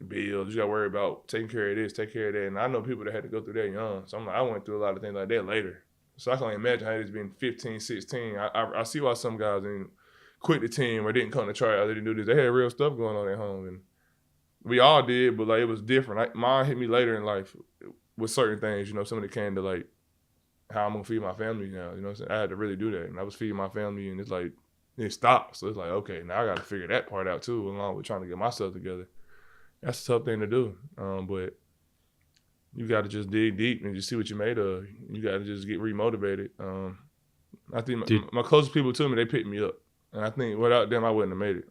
bills, you got to worry about taking care of this, take care of that. And I know people that had to go through that young. So I'm like, I went through a lot of things like that later. So I can only imagine how it's been 15, 16. I see why some guys didn't quit the team or didn't come to try out. They didn't do this. They had real stuff going on at home, and we all did, but like, it was different. Mine hit me later in life with certain things. Some of it came to like how I'm gonna feed my family now. You know what I'm saying? I had to really do that, and I was feeding my family, and it's like it stopped. So it's like, okay, now I got to figure that part out too, along with trying to get myself together. That's a tough thing to do, but you got to just dig deep and just see what you're made of. You got to just get remotivated. I think my closest people to me, they picked me up. And I think without them, I wouldn't have made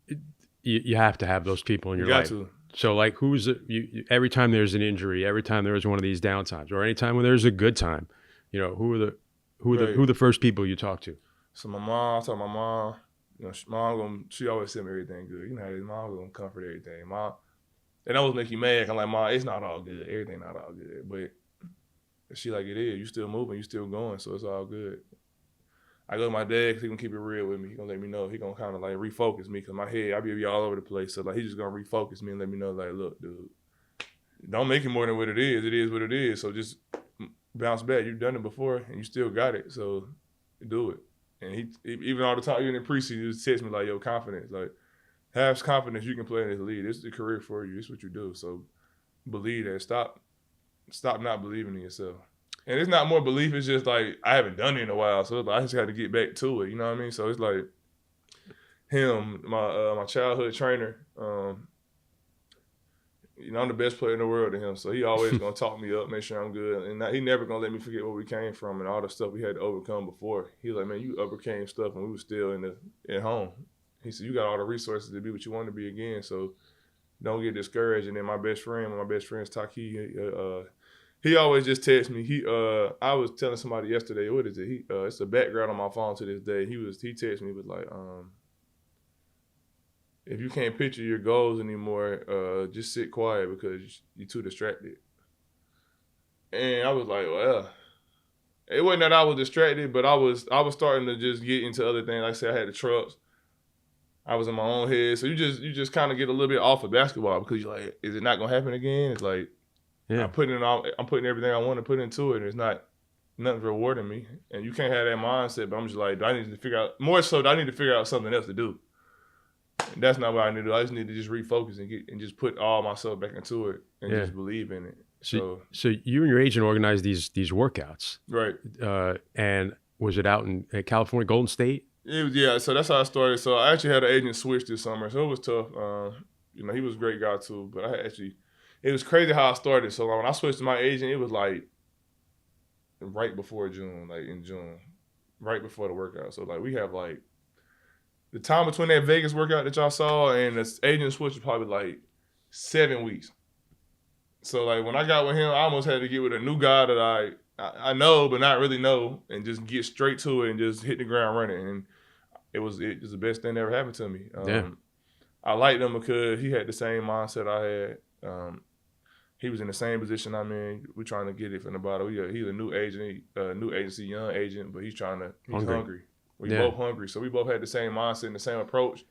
it. You have to have those people in your life. To. So, like, every time there's an injury, every time there is one of these downtimes, or any time when there's a good time, You know, who are Right. the first people you talk to? So my mom, I told my mom, you know, she always send me everything good. You know how it is, mom gonna comfort everything. Mom, and that always make you mad. I'm like, Mom, it's not all good. Everything not all good. But she like, it is. You still moving, you still going, so it's all good. I go to my dad because he gonna keep it real with me. He gonna let me know. He gonna kind of like refocus me because my head, I be all over the place. So like, he just gonna refocus me and let me know like, look, dude, don't make it more than what it is. It is what it is. So just bounce back. You've done it before and you still got it. So do it. And he even all the time, even in preseason, he just text me like, yo, confidence. Like, have confidence you can play in this league. This is the career for you. This is what you do. So believe that. Stop not believing in yourself. And it's not more belief. It's just like, I haven't done it in a while. So it's like, I just got to get back to it. You know what I mean? So it's like him, my childhood trainer, you know, I'm the best player in the world to him. So he always going to talk me up, make sure I'm good. And he never going to let me forget where we came from and all the stuff we had to overcome before. He was like, man, you overcame stuff and we were still at home. He said, you got all the resources to be what you want to be again. So don't get discouraged. And then my best friend's Taki, he always just texts me. I was telling somebody yesterday, what is it? It's a background on my phone to this day. He texted me, he was like, if you can't picture your goals anymore, just sit quiet because you're too distracted. And I was like, well, it wasn't that I was distracted, but I was starting to just get into other things. Like I said, I had the trucks. I was in my own head. So you just kind of get a little bit off of basketball because you're like, is it not gonna happen again? It's like, yeah. I'm putting everything I want to put into it, and it's nothing rewarding me. And you can't have that mindset, but I'm just like, I need to figure out something else to do. And that's not what I need to do. I just need to just refocus and just put all myself back into it and just believe in it. So you and your agent organized these workouts, right? And was it out in California, Golden State? It was, yeah. So that's how I started. So I actually had an agent switch this summer, so it was tough. You know, he was a great guy too, but it was crazy how I started. So when I switched to my agent, it was like right before June, like in June, right before the workout. So like we have like the time between that Vegas workout that y'all saw and the agent switch was probably like 7 weeks. So like when I got with him, I almost had to get with a new guy that I know but not really know, and just get straight to it and just hit the ground running. And it was the best thing that ever happened to me. I liked him because he had the same mindset I had. He was in the same position I'm in. We're trying to get it from the bottom. He's a new agent, new agency, young agent, but he's hungry. We both hungry. So we both had the same mindset and the same approach.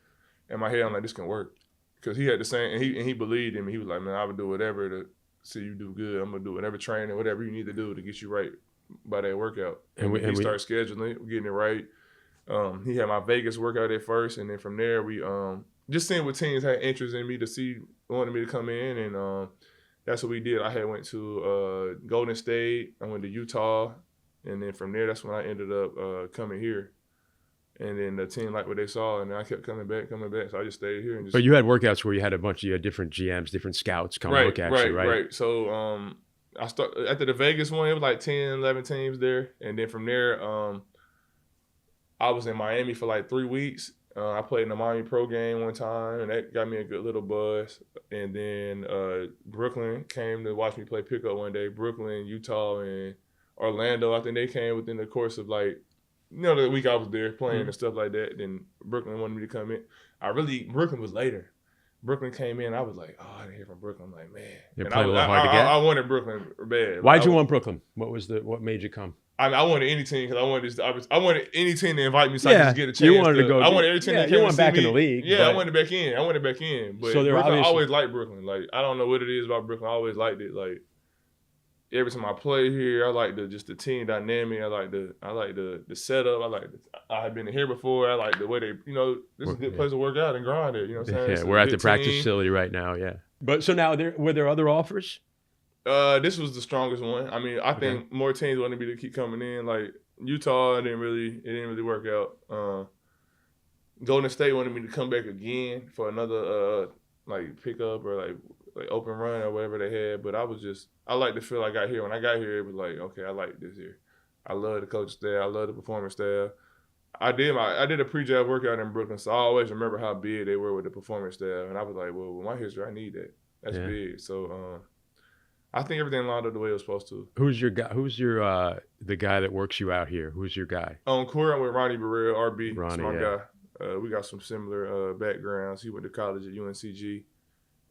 In my head, I'm like, this can work. Because he had the same, and he believed in me. He was like, man, I would do whatever to see you do good. I'm going to do whatever training, whatever you need to do to get you right by that workout. And we start scheduling it, getting it right. He had my Vegas workout at first, and then from there, we just seeing what teams had interest in me wanted me to come in, and that's what we did. I had went to Golden State. I went to Utah, and then from there, that's when I ended up coming here. And then the team liked what they saw, and I kept coming back. So I just stayed here. But you had workouts where you had a bunch of different GMs, different scouts come look at you, right? Right. So I started after the Vegas one. It was like 10, 11 teams there, and then from there, I was in Miami for like 3 weeks. I played in the Miami Pro game one time, and that got me a good little buzz. And then Brooklyn came to watch me play pickup one day. Brooklyn, Utah, and Orlando. I think they came within the course of like, you know, the week I was there playing and stuff like that. Then Brooklyn wanted me to come in. Brooklyn was later. Brooklyn came in. I was like, oh, I didn't hear from Brooklyn. I'm like, man. You're playing a little hard to get. I wanted Brooklyn bad. Why'd you want Brooklyn? What made you come? I wanted any team because I wanted any team to invite me so I could just get a chance. You wanted to go. I wanted every team to come and see back me. In the league. Yeah, I wanted back in. But so Brooklyn, I always liked Brooklyn. Like, I don't know what it is about Brooklyn. I always liked it. Like, every time I play here, I like the team dynamic. I like the setup. I've been here before. I like the way they, this is a good place to work out and grind it. You know what I'm saying? Yeah, we're at the practice facility right now. Yeah. But so now were there other offers? This was the strongest one. I mean, I think more teams wanted me to keep coming in. Like Utah, it didn't really work out. Golden State wanted me to come back again for another like pickup or like open run or whatever they had. But I like to feel I got here. When I got here, it was like, okay, I like this here. I love the coach staff. I love the performance staff. I did a pre-draft workout in Brooklyn, so I always remember how big they were with the performance staff. And I was like, well, with my history, I need that. That's big. So I think everything lined up the way it was supposed to. Who's your guy? Who's your the guy that works you out here? Who's your guy? On court, I'm with Ronnie Burrell, RB. That's Ronnie, my yeah. guy. We got some similar backgrounds. He went to college at UNCG.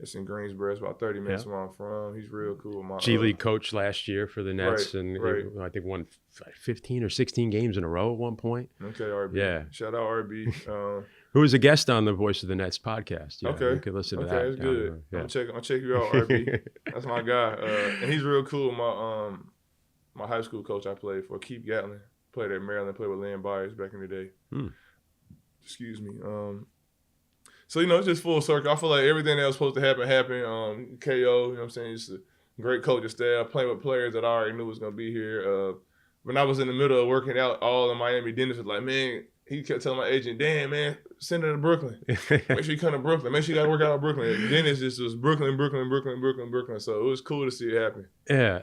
It's in Greensboro. It's about 30 minutes from where I'm from. He's real cool. My G League coach last year for the Nets, right, and right. I think won 15 or 16 games in a row at one point. Okay, RB. Yeah. Shout out RB. Who was a guest on the Voice of the Nets podcast? Yeah, okay. You could listen to that. Okay, that's good. Yeah. I'll check you out, RB. That's my guy. And he's real cool. My high school coach I played for, Keith Gatlin, played at Maryland, played with Lynn Byers back in the day. Excuse me. So, it's just full circle. I feel like everything that was supposed to happen happened. KO, you know what I'm saying? Just a great coaching staff, playing with players that I already knew was going to be here. When I was in the middle of working out, all the Miami dentists was like, man, he kept telling my agent, damn, man, send her to Brooklyn. Make sure you come to Brooklyn. Make sure you got to work out in Brooklyn. Dentist just was Brooklyn. So it was cool to see it happen. Yeah.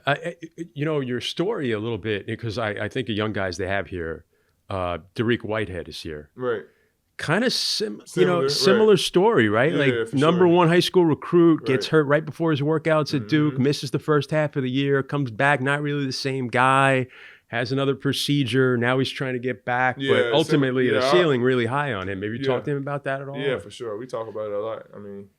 Your story a little bit, because I think of young guys they have here. Dariq Whitehead is here. Right. Kind of similar story, right? Yeah, like number one high school recruit, gets hurt right before his workouts at Duke, misses the first half of the year, comes back, not really the same guy, has another procedure. Now he's trying to get back, but ultimately the ceiling really high on him. Have you talked to him about that at all? Yeah, for sure. We talk about it a lot. I mean,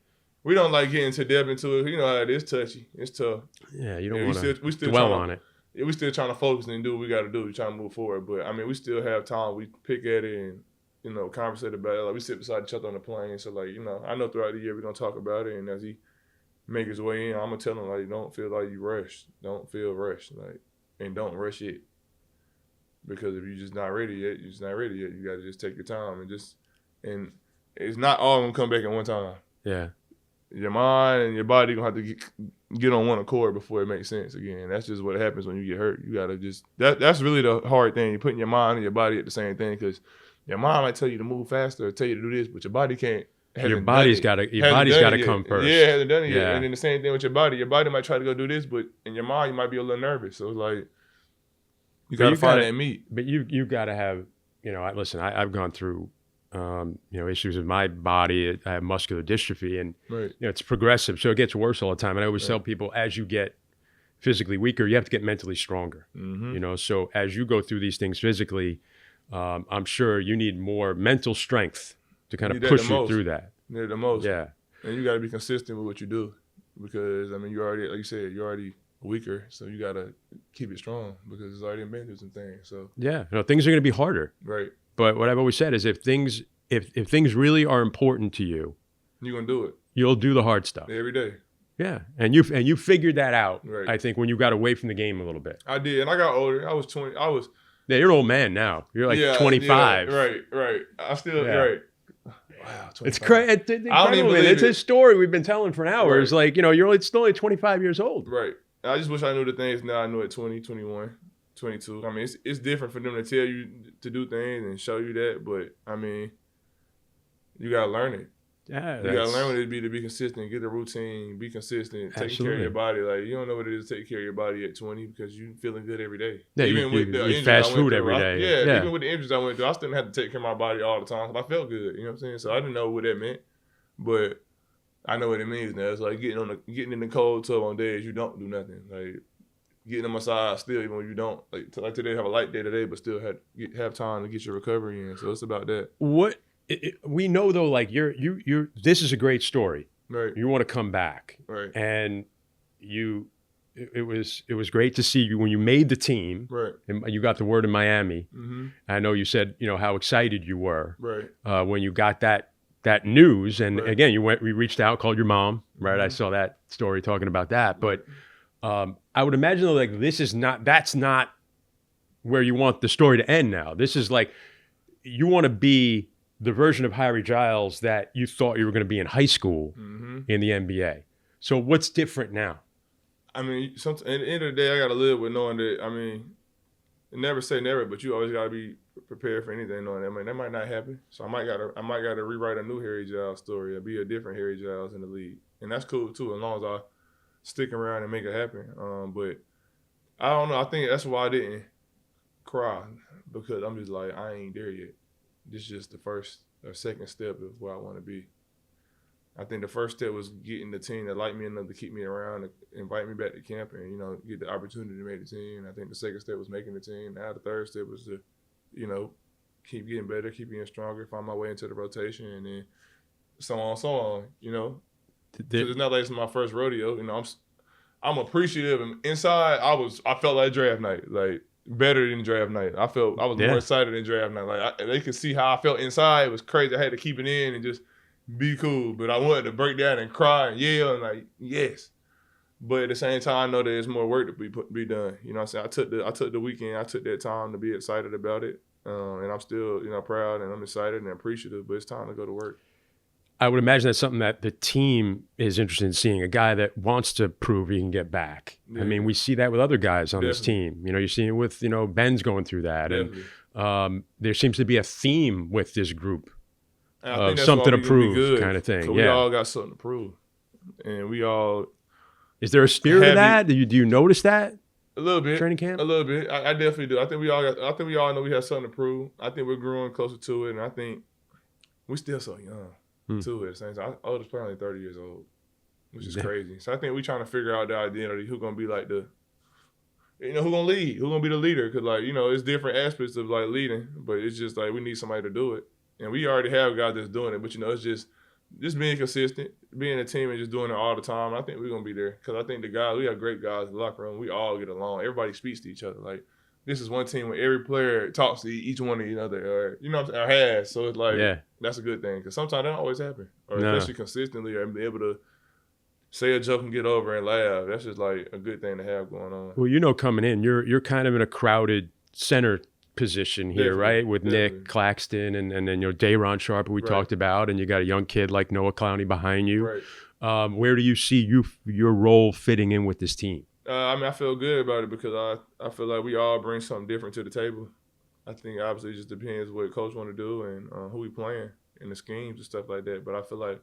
we don't like getting too deep into it. You know how it is touchy. It's tough. Yeah, you don't want to dwell on it. Yeah, we still trying to focus and do what we got to do. We're trying to move forward. But, I mean, we still have time. We pick at it and, conversate about it. Like, we sit beside each other on the plane. So, like, I know throughout the year we're going to talk about it. And as he make his way in, I'm going to tell him, like, don't feel like you rushed. Don't feel rushed. Like, and don't rush it. Because if you're just not ready yet, you're just not ready yet. You got to just take your time and it's not all going to come back at one time. Yeah. Your mind and your body going to have to get on one accord before it makes sense again. That's just what happens when you get hurt. You got to just that's really the hard thing. You're putting your mind and your body at the same thing, because your mind might tell you to move faster or tell you to do this, but your body can't. Your body's got to come first. Yeah, hasn't done it yet. And then the same thing with your body. Your body might try to go do this, but in your mind you might be a little nervous. So it's like you got to find that meet. But you got to have, listen, I've gone through issues with my body. I have muscular dystrophy, and it's progressive, so it gets worse all the time. And I always tell people, as you get physically weaker, you have to get mentally stronger. So as you go through these things physically, I'm sure you need more mental strength to kind of push you through that. You need the most. Yeah. And you got to be consistent with what you do, because you already, like you said, you're already weaker, so you got to keep it strong because it's already been through some things. So things are going to be harder. Right. But what I've always said is if things really are important to you, you're going to do it. You'll do the hard stuff. Every day. Yeah. And you figured that out, right. I think, when you got away from the game a little bit. I did. And I got older. I was 20. Yeah, you're an old man now. You're like 25. Yeah, right. I still, right. Wow, 25. It's crazy. I don't even believe it's a story we've been telling for hours. Right. Like, you're still only 25 years old. Right. I just wish I knew the things now I knew at 20, 21, 22. I mean, it's different for them to tell you to do things and show you that, but, I mean, you got to learn it. Yeah, you got to learn what it be to be consistent, get a routine, be consistent, take care of your body. Like, you don't know what it is to take care of your body at 20 because you feeling good every day. Yeah, even with the you fast food every day. Even with the injuries I went through, I still didn't have to take care of my body all the time because I felt good. You know what I'm saying? So I didn't know what that meant, but I know what it means now. It's like getting in the cold tub on days you don't do nothing. Like getting a massage still even when you don't. Like today, have a light day today, but still have time to get your recovery in. So it's about that. We know though, like you're. This is a great story. Right. You want to come back. Right. And it was great to see you when you made the team. Right. And you got the word in Miami. Mm-hmm. I know you said how excited you were. Right. When you got that news, and again we reached out, called your mom. Right. Mm-hmm. I saw that story talking about that, but I would imagine though, like that's not where you want the story to end. Now this is like you want to be the version of Harry Giles that you thought you were going to be in high school in the NBA. So what's different now? I mean, at the end of the day, I got to live with knowing that, I mean, never say never, but you always got to be prepared for anything, knowing that, I mean, that might not happen. So I might got to rewrite a new Harry Giles story or be a different Harry Giles in the league. And that's cool, too, as long as I stick around and make it happen. But I don't know. I think that's why I didn't cry, because I'm just like, I ain't there yet. This is just the first or second step of where I want to be. I think the first step was getting the team that liked me enough to keep me around, and invite me back to camp, and get the opportunity to make the team. And I think the second step was making the team. Now the third step was to, keep getting better, keep getting stronger, find my way into the rotation, and then so on. Because it's not like it's my first rodeo. I'm appreciative, and inside I felt like draft night, like better than draft night. I was more excited than draft night. Like they could see how I felt inside. It was crazy. I had to keep it in and just be cool, but I wanted to break down and cry and yell and like yes. But at the same time, I know there's more work to be done. You know what I'm saying? I took the weekend. I took that time to be excited about it, and I'm still proud and I'm excited and appreciative. But it's time to go to work. I would imagine that's something that the team is interested in seeing, a guy that wants to prove he can get back. Yeah. I mean, we see that with other guys on this team. You're seeing it with, Ben's going through that. Definitely. And there seems to be a theme with this group of something to prove kind of thing. So we all got something to prove. And we all... Is there a spirit of that? Do you notice that? A little bit. Training camp? A little bit. I definitely do. I think we all know we have something to prove. I think we're growing closer to it, and I think we're still so young. Too at the same time. Our oldest player only 30 years old, which is crazy. So I think we're trying to figure out the identity, who's gonna be like who's gonna lead, who's gonna be the leader. Cause it's different aspects of like leading, but it's just like we need somebody to do it. And we already have guys that's doing it, but it's just being consistent, being a team and just doing it all the time. I think we're gonna be there. Cause I think we have great guys in the locker room. We all get along. Everybody speaks to each other. Like this is one team where every player talks to each one of each other, or has. So it's like, that's a good thing. Because sometimes that don't always happen. Or especially consistently, or be able to say a joke and get over and laugh. That's just like a good thing to have going on. Well, coming in, you're kind of in a crowded center position here, right? With Nick Claxton and then Day'Ron Sharp, who we talked about, and you got a young kid like Noah Clowney behind you. Right. Where do you see your role fitting in with this team? I feel good about it because I feel like we all bring something different to the table. I think obviously it just depends what coach want to do and who we playing and the schemes and stuff like that. But I feel like,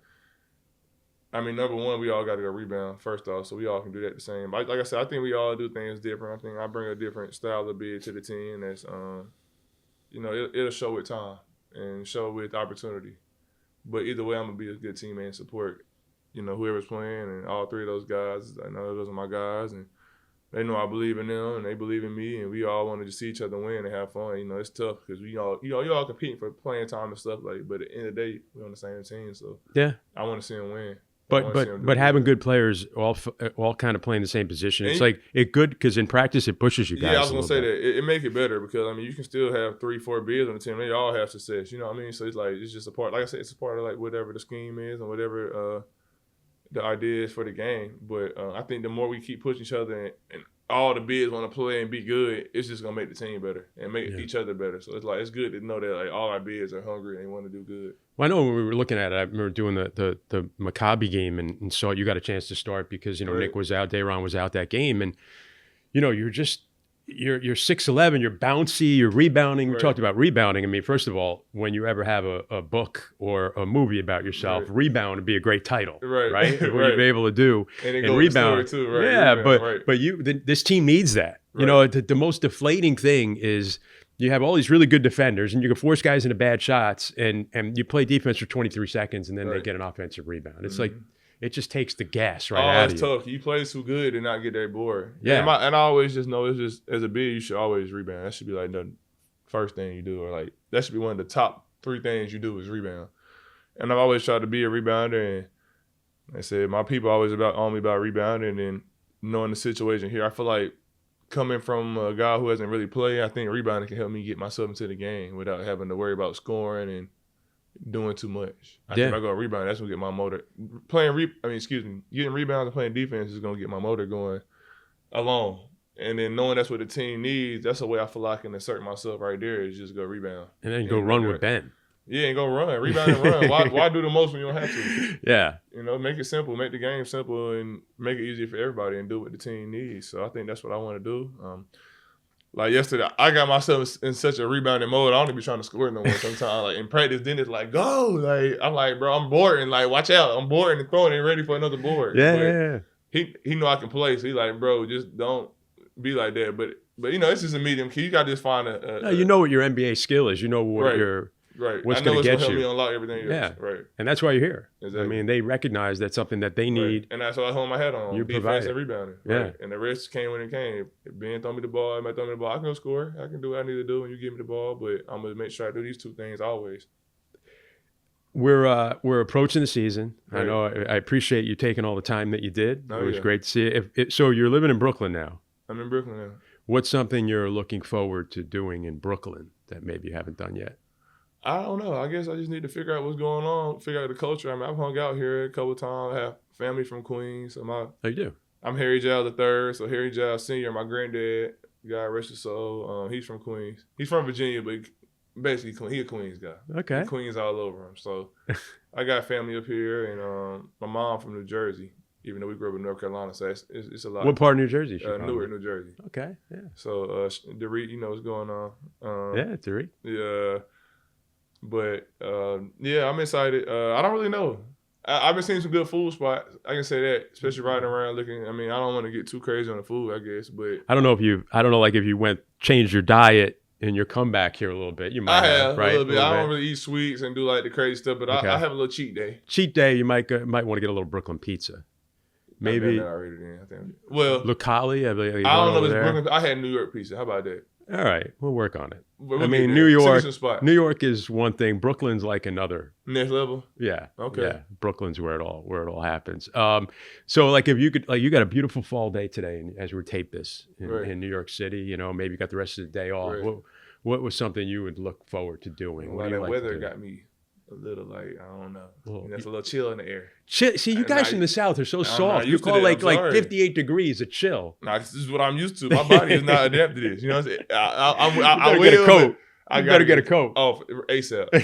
number one, we all got to go rebound first off, so we all can do that the same. Like I said, I think we all do things different. I think I bring a different style of bid to the team that's, it'll show with time and show with opportunity. But either way, I'm going to be a good teammate and support whoever's playing, and all three of those guys, I know those are my guys, and they know I believe in them, and they believe in me, and we all want to just see each other win and have fun. It's tough because we all, you all competing for playing time and stuff but at the end of the day, we're on the same team, so I want to see them win. But having good players all kind of playing the same position, it's like good because in practice it pushes you guys. Yeah, I was gonna say that it make it better because you can still have 3-4 bigs on the team. They all have success. You know what I mean? So it's like it's just a part. Like I said, it's a part of like whatever the scheme is and whatever the idea is for the game. But I think the more we keep pushing each other and all the bigs want to play and be good, it's just gonna make the team better and make each other better. So it's like it's good to know that like all our bigs are hungry and they want to do good. Well, I know when we were looking at it, I remember doing the Maccabi game and saw you got a chance to start because Nick was out, Day'Ron was out that game, and you're 6'11", you're bouncy, you're rebounding. We talked about rebounding. First of all, when you ever have a book or a movie about yourself, rebound would be a great title, right? What you'd be able to do and rebound too, right? Yeah, but this team needs that. The most deflating thing is you have all these really good defenders and you can force guys into bad shots and you play defense for 23 seconds and then they get an offensive rebound. It's like it just takes the gas out of you. It's tough. You play too good and not get that board. Yeah. And I always just know it's just as a big, you should always rebound. That should be like the first thing you do, or like that should be one of the top 3 things you do is rebound. And I've always tried to be a rebounder, and I said my people always on me about rebounding and knowing the situation here. I feel like coming from a guy who hasn't really played, I think rebounding can help me get myself into the game without having to worry about scoring and doing too much. I think if I go rebound, that's gonna get my motor. Getting rebounds and playing defense is gonna get my motor going alone. And then knowing that's what the team needs, that's the way I feel like I can assert myself right there is just go rebound. And then go run with Ben. Yeah, and go run. Rebound and run. Why do the most when you don't have to? Yeah. Make it simple. Make the game simple and make it easier for everybody and do what the team needs. So I think that's what I want to do. Like yesterday, I got myself in such a rebounding mode. I don't even be trying to score no more sometimes. Like in practice, then it's like, go. Like I'm like, bro, I'm boarding. Like, watch out. I'm boarding and throwing it ready for another board. Yeah. He know I can play. So he's like, bro, just don't be like that. But it's just a medium key. You got to just find you know what your NBA skill is. You know what Right. what's I know going to it's get gonna help you. me unlock everything else. Yeah. Right. And that's why you're here. Exactly. I mean, they recognize that's something that they need. Right. And that's why I hold my hat on. You Defense provide and it. rebounding. Yeah. Right. And the rest came when it came. If Ben throw me the ball, I can go score. I can do what I need to do when you give me the ball, but I'm gonna make sure I do these two things always. We're approaching the season. Right. I know. I appreciate you taking all the time that you did. Oh, it was yeah. great to see it. So you're living in Brooklyn now. I'm in Brooklyn now. What's something you're looking forward to doing in Brooklyn that maybe you haven't done yet? I don't know. I guess I just need to figure out what's going on, figure out the culture. I mean, I've hung out here a couple of times. I have family from Queens. Oh, you do? I'm Harry Giles III, so Harry Giles Sr., my granddad, God rest his soul. He's from Queens. He's from Virginia, but basically he a Queens guy. Okay. He Queens all over him. So I got family up here, and my mom from New Jersey, even though we grew up in North Carolina, so it's a lot. What part of New Jersey is she from? Newark, New Jersey. Okay, yeah. So Dorit, you know what's going on. Yeah, Dorit. Yeah. But, yeah, I'm excited. I don't really know. I've been seeing some good food spots. I can say that, especially riding around looking. I mean, I don't want to get too crazy on the food, I guess. But I don't know like if you changed your diet in your comeback here a little bit. You might have, right? A little bit. I don't really eat sweets and do like the crazy stuff, but okay. I have a little cheat day. Cheat day, you might want to get a little Brooklyn pizza. Maybe. Already then, I think. Well, Lucali. I don't know if it's Brooklyn. I had New York pizza. How about that? All right, we'll work on it. We'll I mean, New York is one thing. Brooklyn's like another. Next level. Yeah. Okay. Yeah. Brooklyn's where it all happens. So like if you could, like you got a beautiful fall day today, as we tape this in New York City. You know, maybe you got the rest of the day off. Right. What was something you would look forward to doing? Well, that weather got me a little like, I don't know. That's a little chill in the air. Chill. See, you guys from the South are so soft. You call like 58 degrees a chill. Nah, this is what I'm used to. My body is not adapted to this. You know what I'm saying? I will get a coat. I gotta get a coat. Oh, ASAP.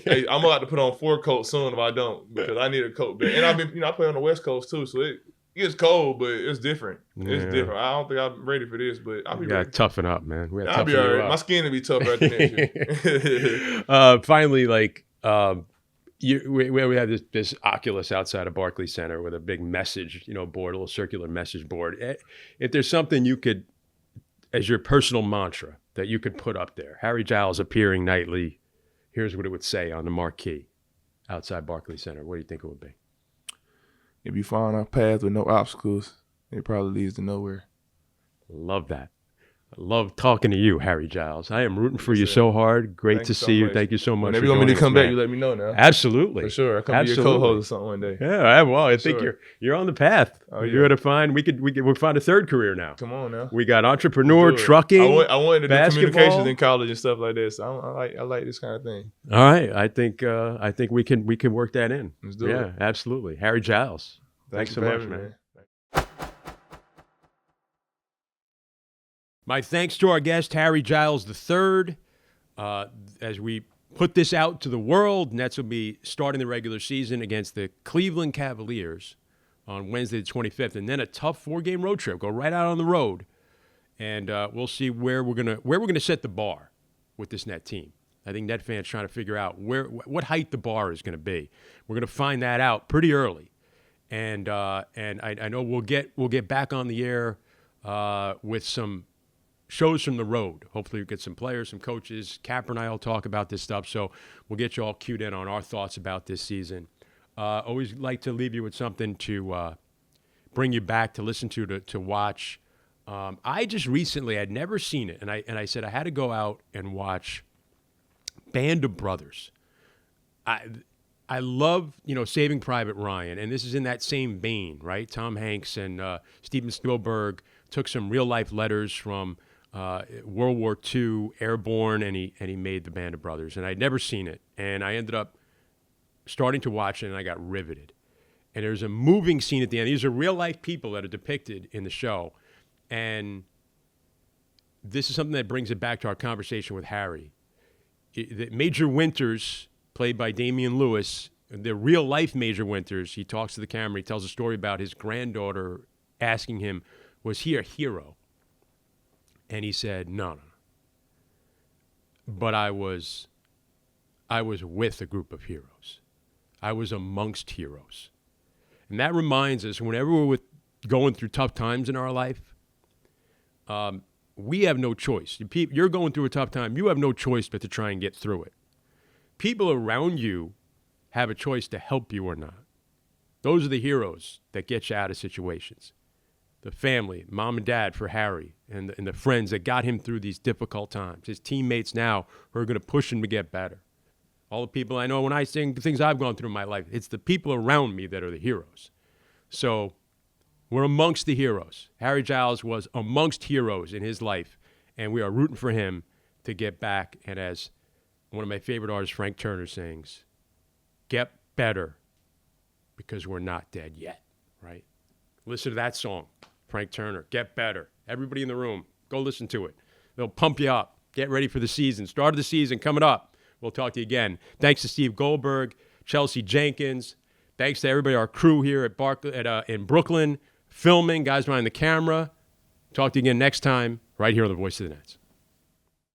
Hey, I'm about to put on 4 coats soon if I don't, because I need a coat. And I've been, I play on the West Coast too, so it gets cold, but it's different. It's different. I don't think I'm ready for this, but I'll be ready. Toughen up, man. I'll be all right. My skin will be tougher after next year. Finally, like we have this Oculus outside of Barclays Center with a big message, board, a little circular message board. If there's something you could, as your personal mantra, that you could put up there, Harry Giles appearing nightly, here's what it would say on the marquee outside Barclays Center. What do you think it would be? If you find a path with no obstacles, it probably leads to nowhere. Love that. I love talking to you, Harry Giles. I am rooting for you so hard. Great to see you. Thank you so much. Whenever you want me to come back, you let me know now. Absolutely. For sure. I'll come be your co-host or something one day. Yeah, well, I think you're on the path. Oh, yeah. You're going to find, we'll find a third career now. Come on now. We got entrepreneur, trucking, I wanted to basketball. Do communications in college and stuff like this. I like this kind of thing. All right. I think we can work that in. Let's do it. Yeah, absolutely. Harry Giles. Thanks so much, man. My thanks to our guest, Harry Giles III. As we put this out to the world, Nets will be starting the regular season against the Cleveland Cavaliers on Wednesday the 25th, and then a tough 4-game road trip. Go right out on the road, and we'll see where we're gonna set the bar with this Net team. I think Net fans trying to figure out what height the bar is going to be. We're going to find that out pretty early, and I know we'll get back on the air with some shows from the road. Hopefully we'll get some players, some coaches. Capper and I will talk about this stuff, so we'll get you all cued in on our thoughts about this season. Always like to leave you with something to bring you back, to listen to watch. I just recently, I'd never seen it, and I said I had to go out and watch Band of Brothers. I love, Saving Private Ryan, and this is in that same vein, right? Tom Hanks and Steven Spielberg took some real-life letters from World War II, Airborne, and he made the Band of Brothers. And I'd never seen it, and I ended up starting to watch it, and I got riveted. And there's a moving scene at the end. These are real-life people that are depicted in the show, and this is something that brings it back to our conversation with Harry. Major Winters, played by Damian Lewis, the real-life Major Winters, he talks to the camera. He tells a story about his granddaughter asking him, was he a hero? And he said, no. But I was with a group of heroes. I was amongst heroes. And that reminds us, whenever we're going through tough times in our life, we have no choice. You're going through a tough time. You have no choice but to try and get through it. people around you have a choice to help you or not. Those are the heroes that get you out of situations. The family, mom and dad for Harry, and the friends that got him through these difficult times. His teammates now who are going to push him to get better. All the people I know when I sing the things I've gone through in my life, it's the people around me that are the heroes. So we're amongst the heroes. Harry Giles was amongst heroes in his life, and we are rooting for him to get back. And as one of my favorite artists, Frank Turner, sings, get better because we're not dead yet, right? Listen to that song, Frank Turner, Get Better. Everybody in the room, go listen to it. They'll pump you up. Get ready for the season. Start of the season coming up. We'll talk to you again. Thanks to Steve Goldberg, Chelsea Jenkins. Thanks to everybody, our crew here in Brooklyn, filming, guys behind the camera. Talk to you again next time, right here on The Voice of the Nets.